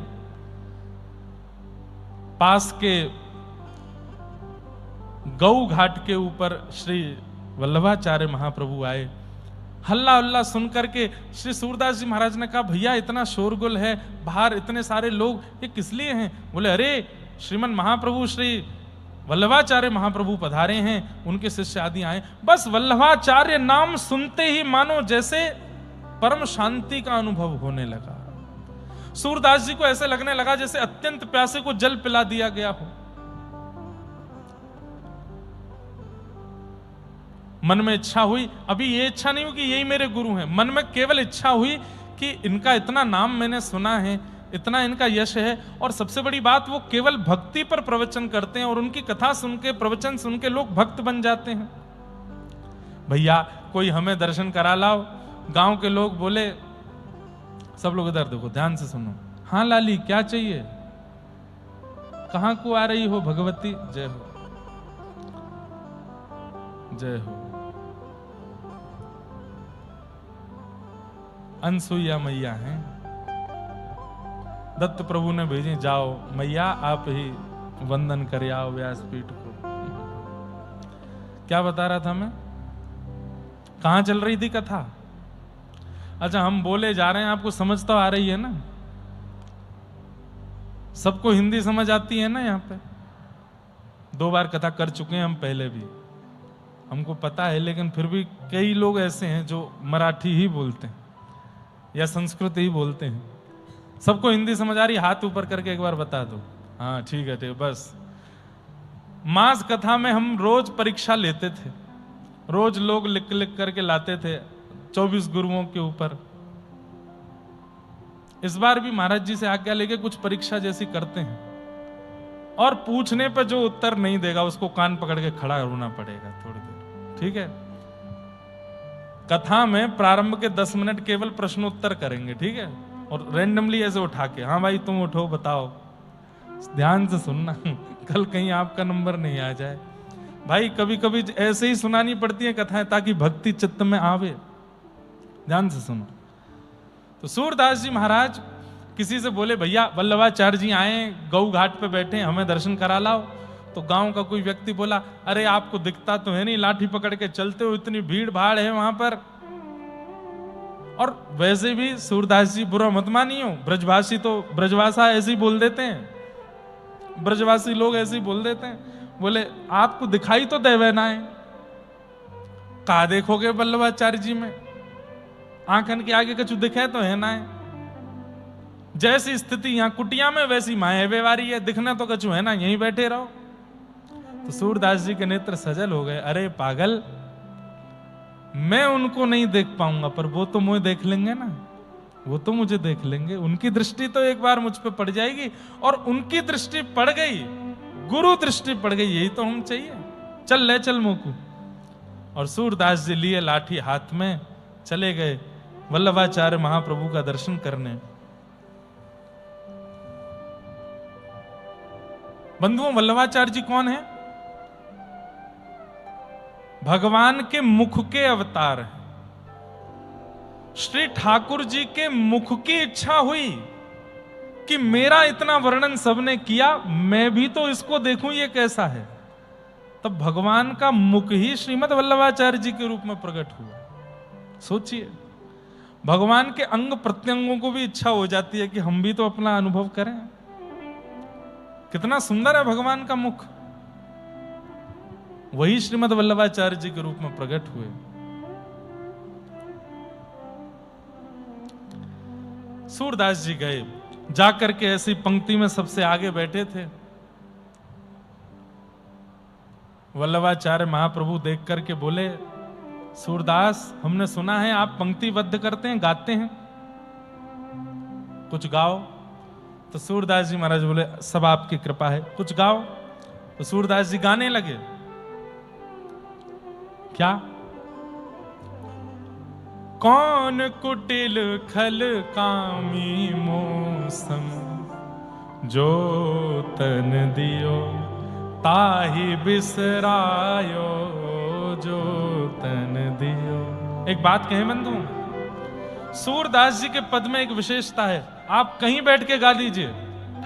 पास के गौ घाट के ऊपर श्री वल्लभाचार्य महाप्रभु आए। हल्ला हल्ला सुन करके श्री सूरदास जी महाराज ने कहा भैया इतना शोरगुल है बाहर, इतने सारे लोग, ये किस लिए हैं? बोले अरे श्रीमन महाप्रभु श्री वल्लभाचार्य महाप्रभु पधारे हैं, उनके शिष्य आदि आए। बस वल्लभाचार्य नाम सुनते ही मानो जैसे परम शांति का अनुभव होने लगा। सूरदास जी को ऐसे लगने लगा जैसे अत्यंत प्यासे को जल पिला दिया गया हो। मन में इच्छा हुई, अभी ये इच्छा नहीं हुई कि यही मेरे गुरु हैं, मन में केवल इच्छा हुई कि इनका इतना नाम मैंने सुना है, इतना इनका यश है, और सबसे बड़ी बात वो केवल भक्ति पर प्रवचन करते हैं और उनकी कथा सुन के, प्रवचन सुन के लोग भक्त बन जाते हैं। भैया कोई हमें दर्शन करा लाओ। गांव के लोग बोले, सब लोग इधर देखो, ध्यान से सुनो। हाँ लाली क्या चाहिए? कहां को आ रही हो भगवती? जय हो जय हो। अनसुईया मैया हैं, दत्त प्रभु ने भेजे, जाओ मैया आप ही वंदन कर आओ व्यासपीठ को। क्या बता रहा था मैं? कहां चल रही थी कथा? अच्छा हम बोले जा रहे हैं, आपको समझ तो आ रही है ना? सबको हिंदी समझ आती है ना? यहाँ पे 2 बार कथा कर चुके हैं हम पहले भी, हमको पता है, लेकिन फिर भी कई लोग ऐसे हैं जो मराठी ही बोलते हैं या संस्कृत ही बोलते हैं। सबको हिंदी समझ आ रही? हाथ ऊपर करके एक बार बता दो। हाँ ठीक है ठीक है। बस मास कथा में हम रोज परीक्षा लेते थे, रोज लोग लिख लिख करके लाते थे 24 गुरुओं के ऊपर। इस बार भी महाराज जी से आज्ञा लेके कुछ परीक्षा जैसी करते हैं, और पूछने पर जो उत्तर नहीं देगा उसको कान पकड़ के खड़ा होना पड़ेगा थोड़ी देर, ठीक है? कथा में प्रारंभ के 10 मिनट केवल प्रश्नोत्तर करेंगे, ठीक है? और रैंडमली ऐसे उठा के, हाँ भाई तुम उठो बताओ। ध्यान से सुनना, कल कहीं आपका नंबर नहीं आ जाए। भाई कभी कभी ऐसे ही सुनानी पड़ती है कथाएं ताकि भक्ति चित्त में आवे। ध्यान से सुनो। तो सूरदास जी महाराज किसी से बोले, भैया वल्लभाचार्य जी आए, गौ घाट पे बैठे, हमें दर्शन करा लाओ। तो गांव का कोई व्यक्ति बोला, अरे आपको दिखता तो है नहीं, लाठी पकड़ के चलते हो, इतनी भीड़ भाड़ है वहां पर। और वैसे भी सूरदास जी बुरा मत मानियो, ब्रजभाषी तो ब्रजभाषा ऐसे ही बोल देते हैं, ब्रजवासी लोग ऐसे ही बोल देते हैं। बोले आपको दिखाई तो देवे ना है, कहा देखोगे वल्लभाचार्य जी में, आंखन के आगे कछु दिखे तो है ना है। जैसी स्थिति यहाँ कुटिया में वैसी माए व्यवहारी है, दिखना तो कछु है ना, यहीं बैठे रहो। तो सूरदास जी के नेत्र सजल हो गए, अरे पागल, मैं उनको नहीं देख पाऊंगा पर वो तो मुझे देख लेंगे ना, वो तो मुझे देख लेंगे, उनकी दृष्टि तो एक बार मुझ पे पड़ जाएगी। और उनकी दृष्टि पड़ गई, गुरु दृष्टि पड़ गई, यही तो हम चाहिए। चल ले चल मोकू। और सूरदास जी लिए लाठी हाथ में चले गए वल्लभाचार्य महाप्रभु का दर्शन करने। बंधुओं, वल्लभाचार्य जी कौन है? भगवान के मुख के अवतार हैं। श्री ठाकुर जी के मुख की इच्छा हुई कि मेरा इतना वर्णन सबने किया, मैं भी तो इसको देखूं ये कैसा है। तब भगवान का मुख ही श्रीमद् वल्लभाचार्य जी के रूप में प्रकट हुआ। सोचिए, भगवान के अंग प्रत्यंगों को भी इच्छा हो जाती है कि हम भी तो अपना अनुभव करें। कितना सुंदर है भगवान का मुख। वही श्रीमद् वल्लभाचार्य जी के रूप में प्रकट हुए। सूरदास जी गए, जाकर के ऐसी पंक्ति में सबसे आगे बैठे थे। वल्लभाचार्य महाप्रभु देख करके बोले, सूरदास, हमने सुना है आप पंक्तिबद्ध करते हैं, गाते हैं, कुछ गाओ। तो सूरदास जी महाराज बोले, सब आपकी कृपा है, कुछ गाओ। तो सूरदास जी गाने लगे। क्या? कौन कुटिल खल कामी मौसम, जो तन दियो ताहि बिसरायो, जो तन दियो। एक बात कहे बंधु, सूरदास जी के पद में एक विशेषता है, आप कहीं बैठ के गा लीजिए,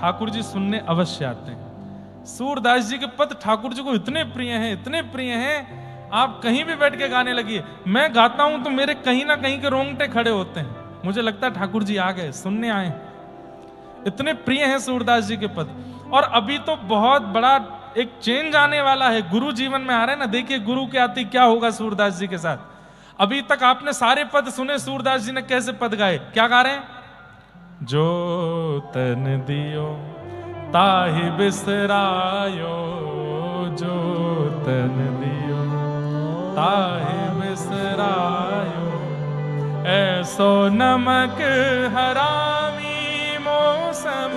ठाकुर जी सुनने अवश्य आते हैं। सूरदास जी के पद ठाकुर जी को इतने प्रिय हैं, इतने प्रिय हैं, आप कहीं भी बैठ के गाने लगिए। मैं गाता हूं तो मेरे कहीं ना कहीं के रोंगटे खड़े होते हैं, मुझे लगता है ठाकुर जी आ गए, सुनने आए। इतने प्रिय हैं सूरदास जी के पद। और अभी तो बहुत बड़ा एक चेंज आने वाला है, गुरु जीवन में आ रहे हैं ना। देखिए गुरु के आते क्या होगा सूरदास जी के साथ। अभी तक आपने सारे पद सुने, सूरदास जी ने कैसे पद गाए, क्या गा रहे हैं? जो तन दियो ताहि बिसरायो, जो तन दियो ताहि बिसरायो, ऐसो नमक हरामी मौसम,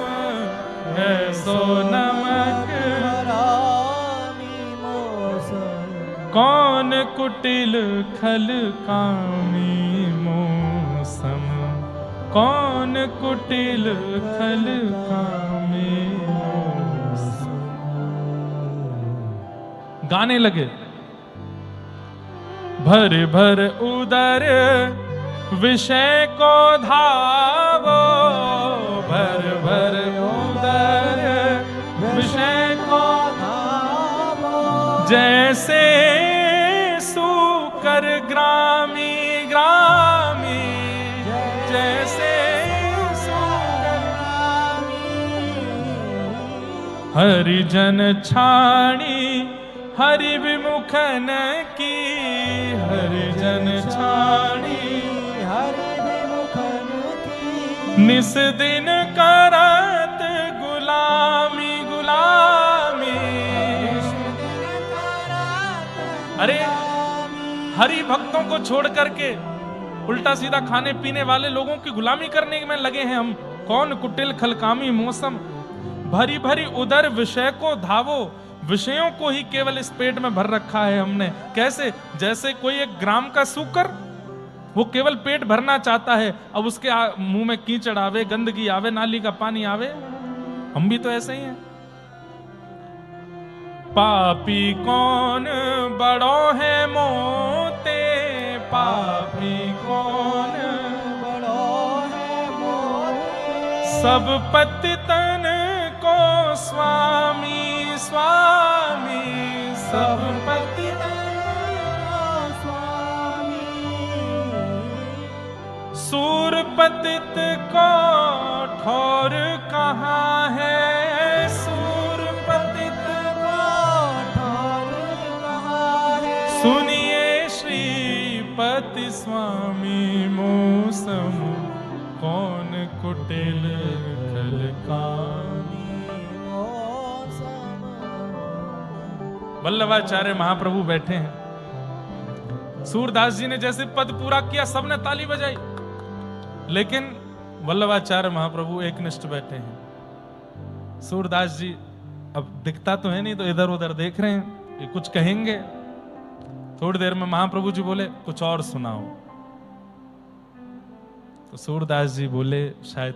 ऐसो नमक हरामी मौसम, कौन कुटिल खल कामी मौसम, कौन कुटिल खल कामी मौसम। गाने लगे। भर भर उदर विषय को धावो, भर भर उदर विषय को धावो, जैसे सूकर ग्रामी ग्रामी, जैसे सूकर ग्रामी, हरिजन छाणी हरि विमुखन की, हरिजन छाणी हरि विमुखन की, निस दिन करत गुलामी गुलामी। अरे हरि भक्तों को छोड़ करके उल्टा सीधा खाने पीने वाले लोगों की गुलामी करने में लगे हैं हम। कौन कुटिल खलकामी मौसम, भरी भरी उदर विषय को धावो, विषयों को ही केवल इस पेट में भर रखा है हमने। कैसे? जैसे कोई एक ग्राम का सूकर, वो केवल पेट भरना चाहता है, अब उसके मुंह में कीचड़ आवे, गंदगी आवे, नाली का पानी आवे। हम भी तो ऐसे ही हैं। पापी कौन बड़ो है मोते, पापी कौन बड़ो है मोते, सब पतितन को स्वामी स्वामी, सब पतितन का स्वामी। सूर पतित को ठौर कहाँ है, सूर पतित को ठौर कहाँ है, सुनिए श्रीपति स्वामी मौसम कौन कुटिल खलकामी। वल्लभाचार्य महाप्रभु बैठे हैं। सूरदास जी ने जैसे पद पूरा किया सबने ताली बजाई, लेकिन वल्लभाचार्य महाप्रभु एकनिष्ठ बैठे हैं। सूरदास जी अब दिखता तो है नहीं, तो इधर उधर देख रहे हैं ये कुछ कहेंगे। थोड़ी देर में महाप्रभु जी बोले कुछ और सुनाओ। तो सूरदास जी बोले शायद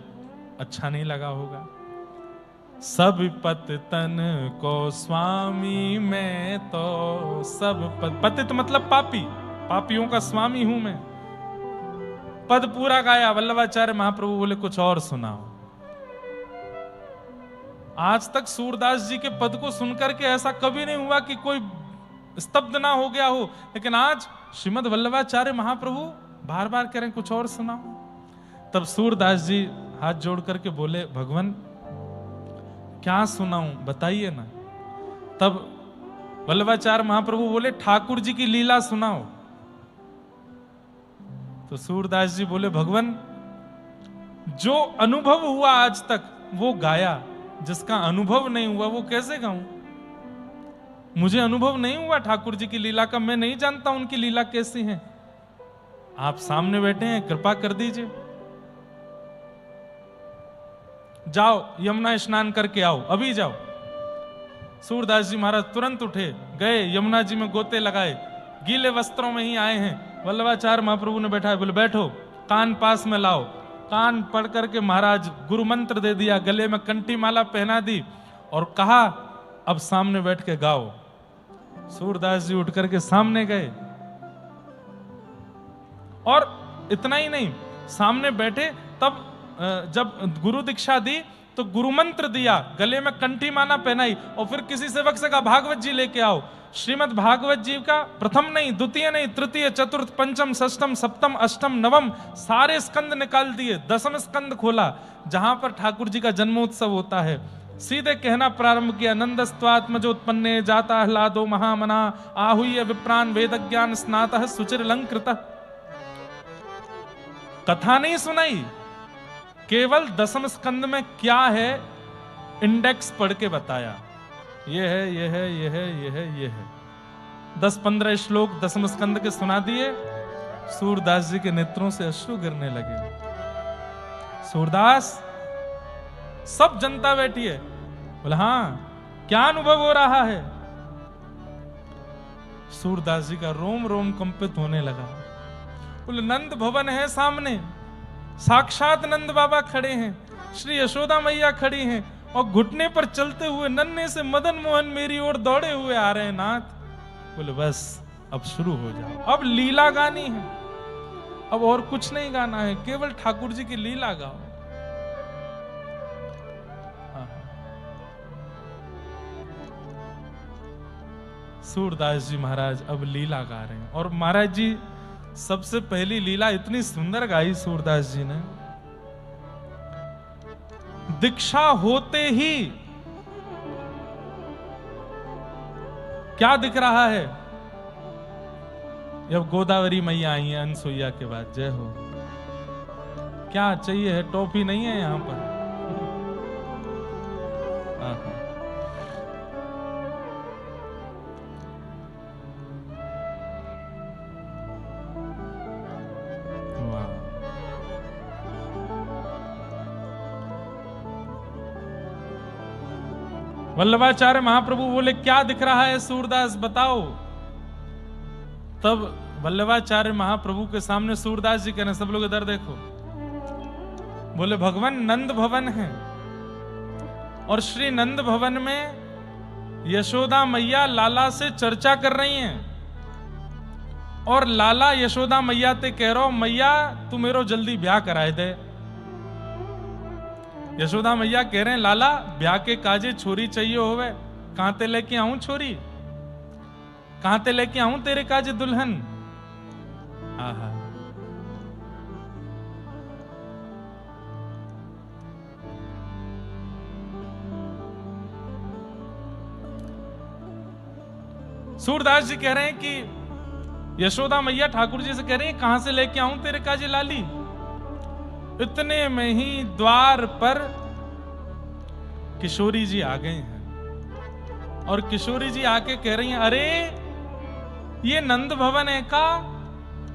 अच्छा नहीं लगा होगा। सब पतितन को स्वामी मैं तो, सब पतित मतलब पापी, पापियों का स्वामी हूं मैं। पद पूरा गाया। वल्लभाचार्य महाप्रभु बोले कुछ और सुनाओ। आज तक सूरदास जी के पद को सुनकर के ऐसा कभी नहीं हुआ कि कोई स्तब्ध ना हो गया हो, लेकिन आज श्रीमद् वल्लभाचार्य महाप्रभु बार बार कह रहे हैं कुछ और सुनाओ। तब सूरदास जी हाथ जोड़ करके बोले भगवान क्या सुनाऊं बताइए ना। तब वल्लभाचार्य महाप्रभु बोले ठाकुर जी की लीला सुनाओ। तो सूरदास जी बोले भगवान जो अनुभव हुआ आज तक वो गाया, जिसका अनुभव नहीं हुआ वो कैसे गाऊं। मुझे अनुभव नहीं हुआ ठाकुर जी की लीला का, मैं नहीं जानता उनकी लीला कैसी है। आप सामने बैठे हैं, कृपा कर दीजिए। जाओ यमुना स्नान करके आओ, अभी जाओ। सूरदास जी महाराज तुरंत उठे, गए यमुना जी में गोते लगाए, गीले वस्त्रों में ही आए हैं। वल्लभाचार्य महाप्रभु ने बैठा है, बोले बैठो, कान पास में लाओ। कान पढ़ करके महाराज गुरु मंत्र दे दिया, गले में कंठी माला पहना दी और कहा अब सामने बैठ के गाओ। सूरदास जी उठ करके सामने गए और इतना ही नहीं, सामने बैठे तब जब गुरु दीक्षा दी तो गुरु मंत्र दिया, गले में कंठी माला पहनाई और फिर किसी सेवक से कहा भागवत जी लेके आओ। श्रीमद् भागवत जी का प्रथम नहीं, द्वितीय नहीं, तृतीय, चतुर्थ, पंचम, षष्टम, सप्तम, अष्टम, नवम सारे स्कंद निकाल दिए। दसम स्कंद खोला जहां पर ठाकुर जी का जन्मोत्सव होता है। सीधे कहना प्रारंभ किया, नंदस्त्वात्मजोत्पन्ने जाता ह्लादो महामना आहूय विप्रान वेद ज्ञान स्नातः सुचिरलंकृतः। कथा नहीं सुनाई, केवल दसम स्कंद में क्या है इंडेक्स पढ़ के बताया। ये है, ये है, ये है, ये है, ये है। 10-15 श्लोक दसम स्कंद के सुना दिए। सूरदास जी के नेत्रों से अश्रु गिरने लगे। सूरदास, सब जनता बैठी है, बोले हाँ क्या अनुभव हो रहा है। सूरदास जी का रोम रोम कंपित होने लगा। बोले नंद भवन है सामने, साक्षात नंद बाबा खड़े हैं, श्री यशोदा मैया खड़ी हैं और घुटने पर चलते हुए नन्हे से मदन मोहन मेरी ओर दौड़े हुए आ रहे हैं नाथ। बोले बस अब शुरू हो जाओ, अब लीला गानी है, अब और कुछ नहीं गाना है, केवल ठाकुर जी की लीला गाओ। सूरदास जी महाराज अब लीला गा रहे हैं और महाराज जी सबसे पहली लीला इतनी सुंदर गाई सूरदास जी ने। दीक्षा होते ही क्या दिख रहा है, जब गोदावरी मैया आई है अनसुईया के बाद, जय हो। क्या चाहिए है, टॉफी नहीं है यहां पर। वल्लभाचार्य महाप्रभु बोले क्या दिख रहा है सूरदास बताओ। तब वल्लभाचार्य महाप्रभु के सामने सूरदास जी कहने, सब लोग इधर देखो। बोले भगवान नंद भवन है और श्री नंद भवन में यशोदा मैया लाला से चर्चा कर रही हैं और लाला यशोदा मैया ते कह रहा मैया तू मेरो जल्दी ब्याह कराए दे। यशोदा मैया कह रहे हैं लाला ब्याह के काजे छोरी चाहिए होवे, कहां ते लेके आऊं छोरी, कहां ते लेके आऊं तेरे काजे दुल्हन। आहा, सूरदास जी कह रहे हैं कि यशोदा मैया ठाकुर जी से कह रही हैं कहां से लेके आऊं तेरे काजे लाली। इतने में ही द्वार पर किशोरी जी आ गए हैं और किशोरी जी आके कह रही हैं अरे ये नंद भवन है का,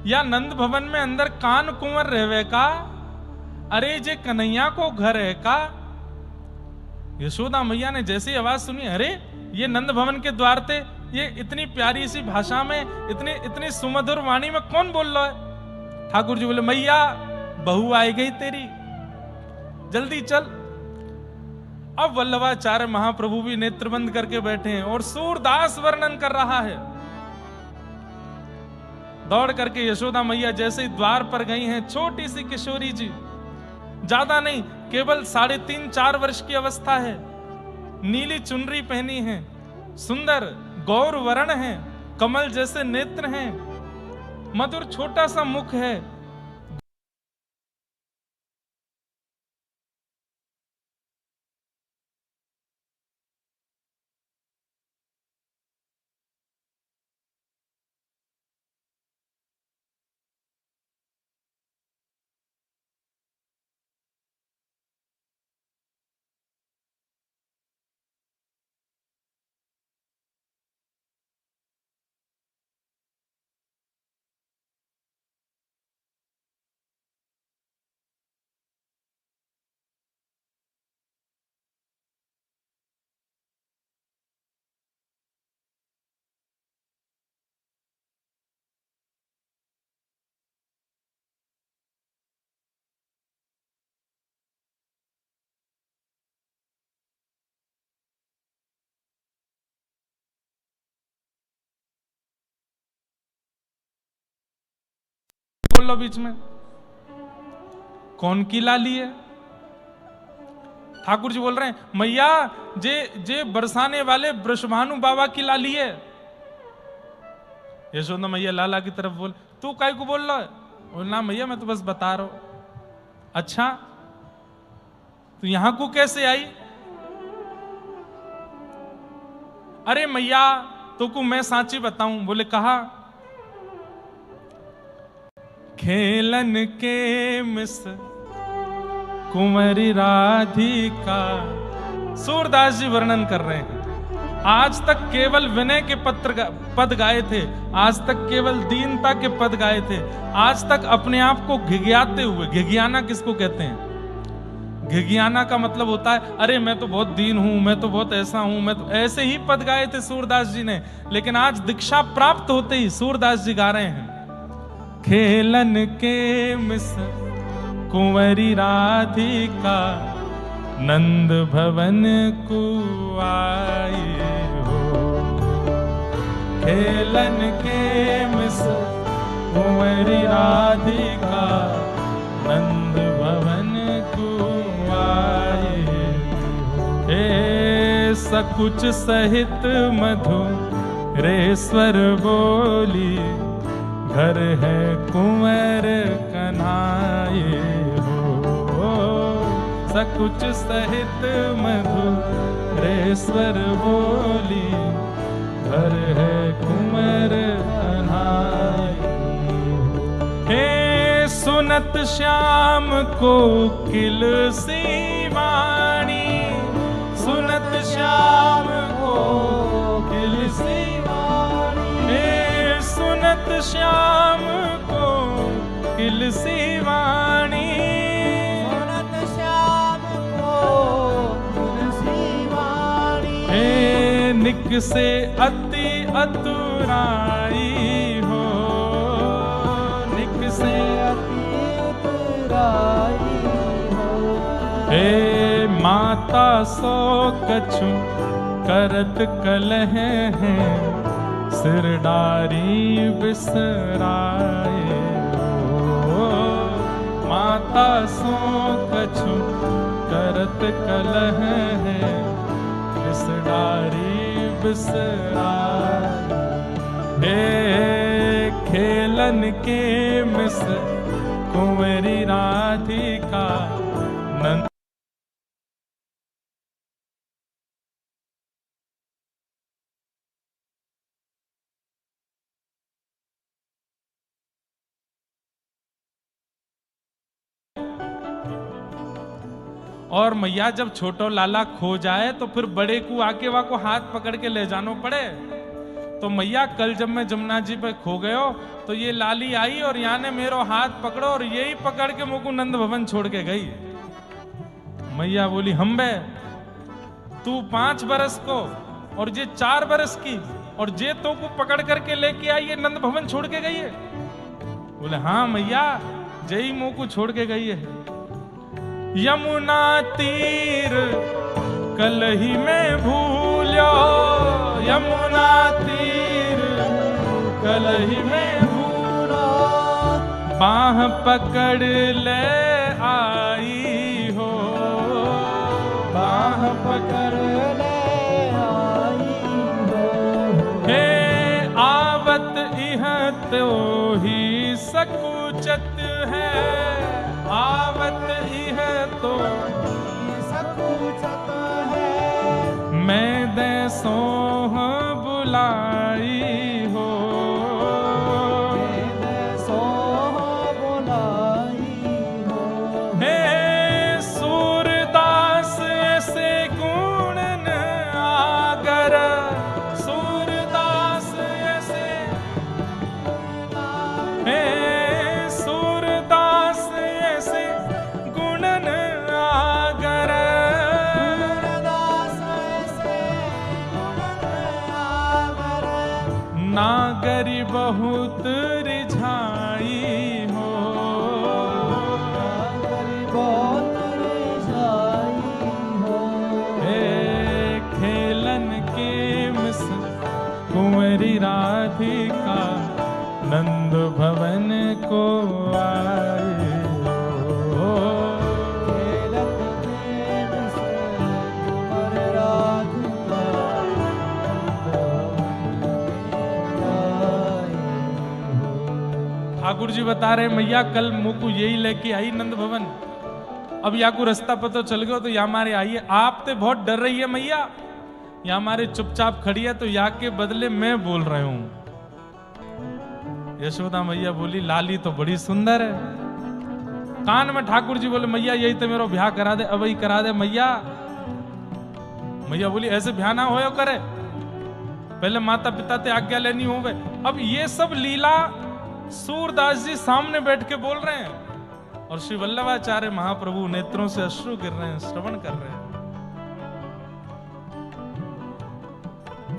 या नंद भवन में अंदर कान कुंवर रहवे का, अरे जे कन्हैया को घर है का। यशोदा मैया ने जैसी आवाज सुनी अरे ये नंद भवन के द्वार थे, ये इतनी प्यारी सी भाषा में इतनी सुमधुर वाणी में कौन बोल रहा है। ठाकुर जी बोले मैया बहू आई गई तेरी, जल्दी चल। अब वल्लभाचार्य महाप्रभु भी नेत्र बंद करके बैठे हैं और सूरदास वर्णन कर रहा है। दौड़ करके यशोदा मैया जैसे ही द्वार पर गई हैं, छोटी सी किशोरी जी, ज्यादा नहीं, केवल 3.5-4 वर्ष की अवस्था है, नीली चुनरी पहनी है, सुंदर गौर वर्ण है, कमल जैसे नेत्र हैं, मधुर छोटा सा मुख है। बोल लो बीच में, कौन की लाली है। ठाकुर जी बोल रहे हैं मैया जे बरसाने वाले वृषभानु बाबा की लाली है। यशोदा मैया लाला की तरफ बोल, तू काय को बोल रहा है। बोलना मैया मैं तो बस बता रहा हूं। अच्छा तू यहां को कैसे आई। अरे मैया तो को मैं सांची बताऊं। बोले कहा, खेलन के मिस कुंवरी राधिका। सूरदास जी वर्णन कर रहे हैं आज तक केवल विनय के पद गाए थे, आज तक केवल दीनता के पद गाए थे, आज तक अपने आप को घिघियाते हुए। घिघियाना किसको कहते हैं। घिघियाना का मतलब होता है अरे मैं तो बहुत दीन हूं, मैं तो बहुत ऐसा हूं, मैं तो ऐसे ही पद गाए थे सूरदास जी ने। लेकिन आज दीक्षा प्राप्त होते ही सूरदास जी गा रहे हैं, खेलन के मिस कुंवरी राधिका, नंद भवन को आई हो। खेलन के मिस कुंवरी राधिका, नंद भवन को आई हो। हे सकुच सहित मधुरेश्वर बोली, घर है कुंवर कन्हाए हो। सकुच सहित मधुरेश्वर बोली, घर है कुंवर कन्हाए हो। हे सुनत श्याम को किल सी वाणी, सुनत श्याम को किल सी वाणी। हे सुनत श्याम को किल सी वाणी, सुनत श्याम को किल सी वाणी। हे निक से अति अतुराई हो, निक से अति उतराई हो। हे माता सो कछु करत कलह हैं सिर डारी बिसराए हो। माता सो कछु करत कलह हैं सिर डारी बिसराए। हे खेलन के मिस कुंवरी राधिका नंद। और मैया जब छोटो लाला खो जाए तो फिर बड़े को आके वा को हाथ पकड़ के ले जानो पड़े। तो मैया कल जब मैं जमुना जी पे खो गयो तो ये लाली आई और यहाँ ने मेरो हाथ पकड़ो और यही पकड़ के मुझको नंद भवन छोड़ के गई। मैया बोली हम्बे तू 5 बरस को और ये 4 बरस की और जे तो को पकड़ करके लेके आई ये नंद भवन छोड़ के गई है। बोले हाँ मैया जय मुंह को छोड़ के गई है। यमुना तीर कलही में भूलो यमुना तीर कलही में भूलो। बाह पकड़ ले आई हो बाह पकड़ ले आई हो। हे आवत इह तो ही सकुचत है आवत इह तो सकुचत है। मैं दे सोह बुलाई हो मैं दे सोह बुलाई हो। हे सूरदास ऐसे गुणन आगर सूरदास ऐसे हे नागरी बहुत रिझाई हो नागरी बहुत रिझाई हो। हे खेलन के मिस कुंवरी राधिका नंद भवन को आए हो। खेलन के मिस कुंवरी राधिका ठाकुर जी बता रहे मैया कल मुँह को यही लेके आई नंद भवन। अब या को रास्ता पता चल गया तो या हमारे आई है। आप तो बहुत डर रही है मैया या हमारे चुपचाप खड़ी है तो या के बदले मैं बोल रहे हूं। यशोदा मैया बोली लाली तो बड़ी सुंदर है। कान में ठाकुर जी बोले मैया यही तो मेरा ब्याह करा दे अब ही करा दे मैया। मैया बोली ऐसे ब्याह ना हो करे पहले माता पिता ते आज्ञा लेनी हो। अब ये सब लीला सूरदास जी सामने बैठ के बोल रहे हैं और श्री वल्लभाचार्य महाप्रभु नेत्रों से अश्रु गिर रहे हैं श्रवण कर रहे हैं।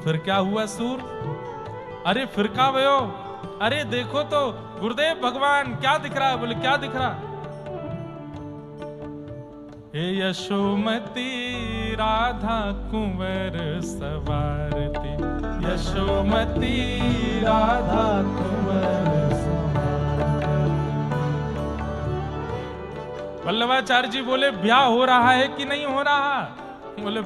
फिर क्या हुआ सूर अरे फिर का भयो अरे देखो तो गुरुदेव भगवान क्या दिख रहा है। बोले क्या दिख रहा। हे यशोमती राधा कुंवर सवारती यशोमती राधा कुंवर वल्लभाचार्य जी बोले ब्याह हो रहा है कि नहीं हो रहा। बोले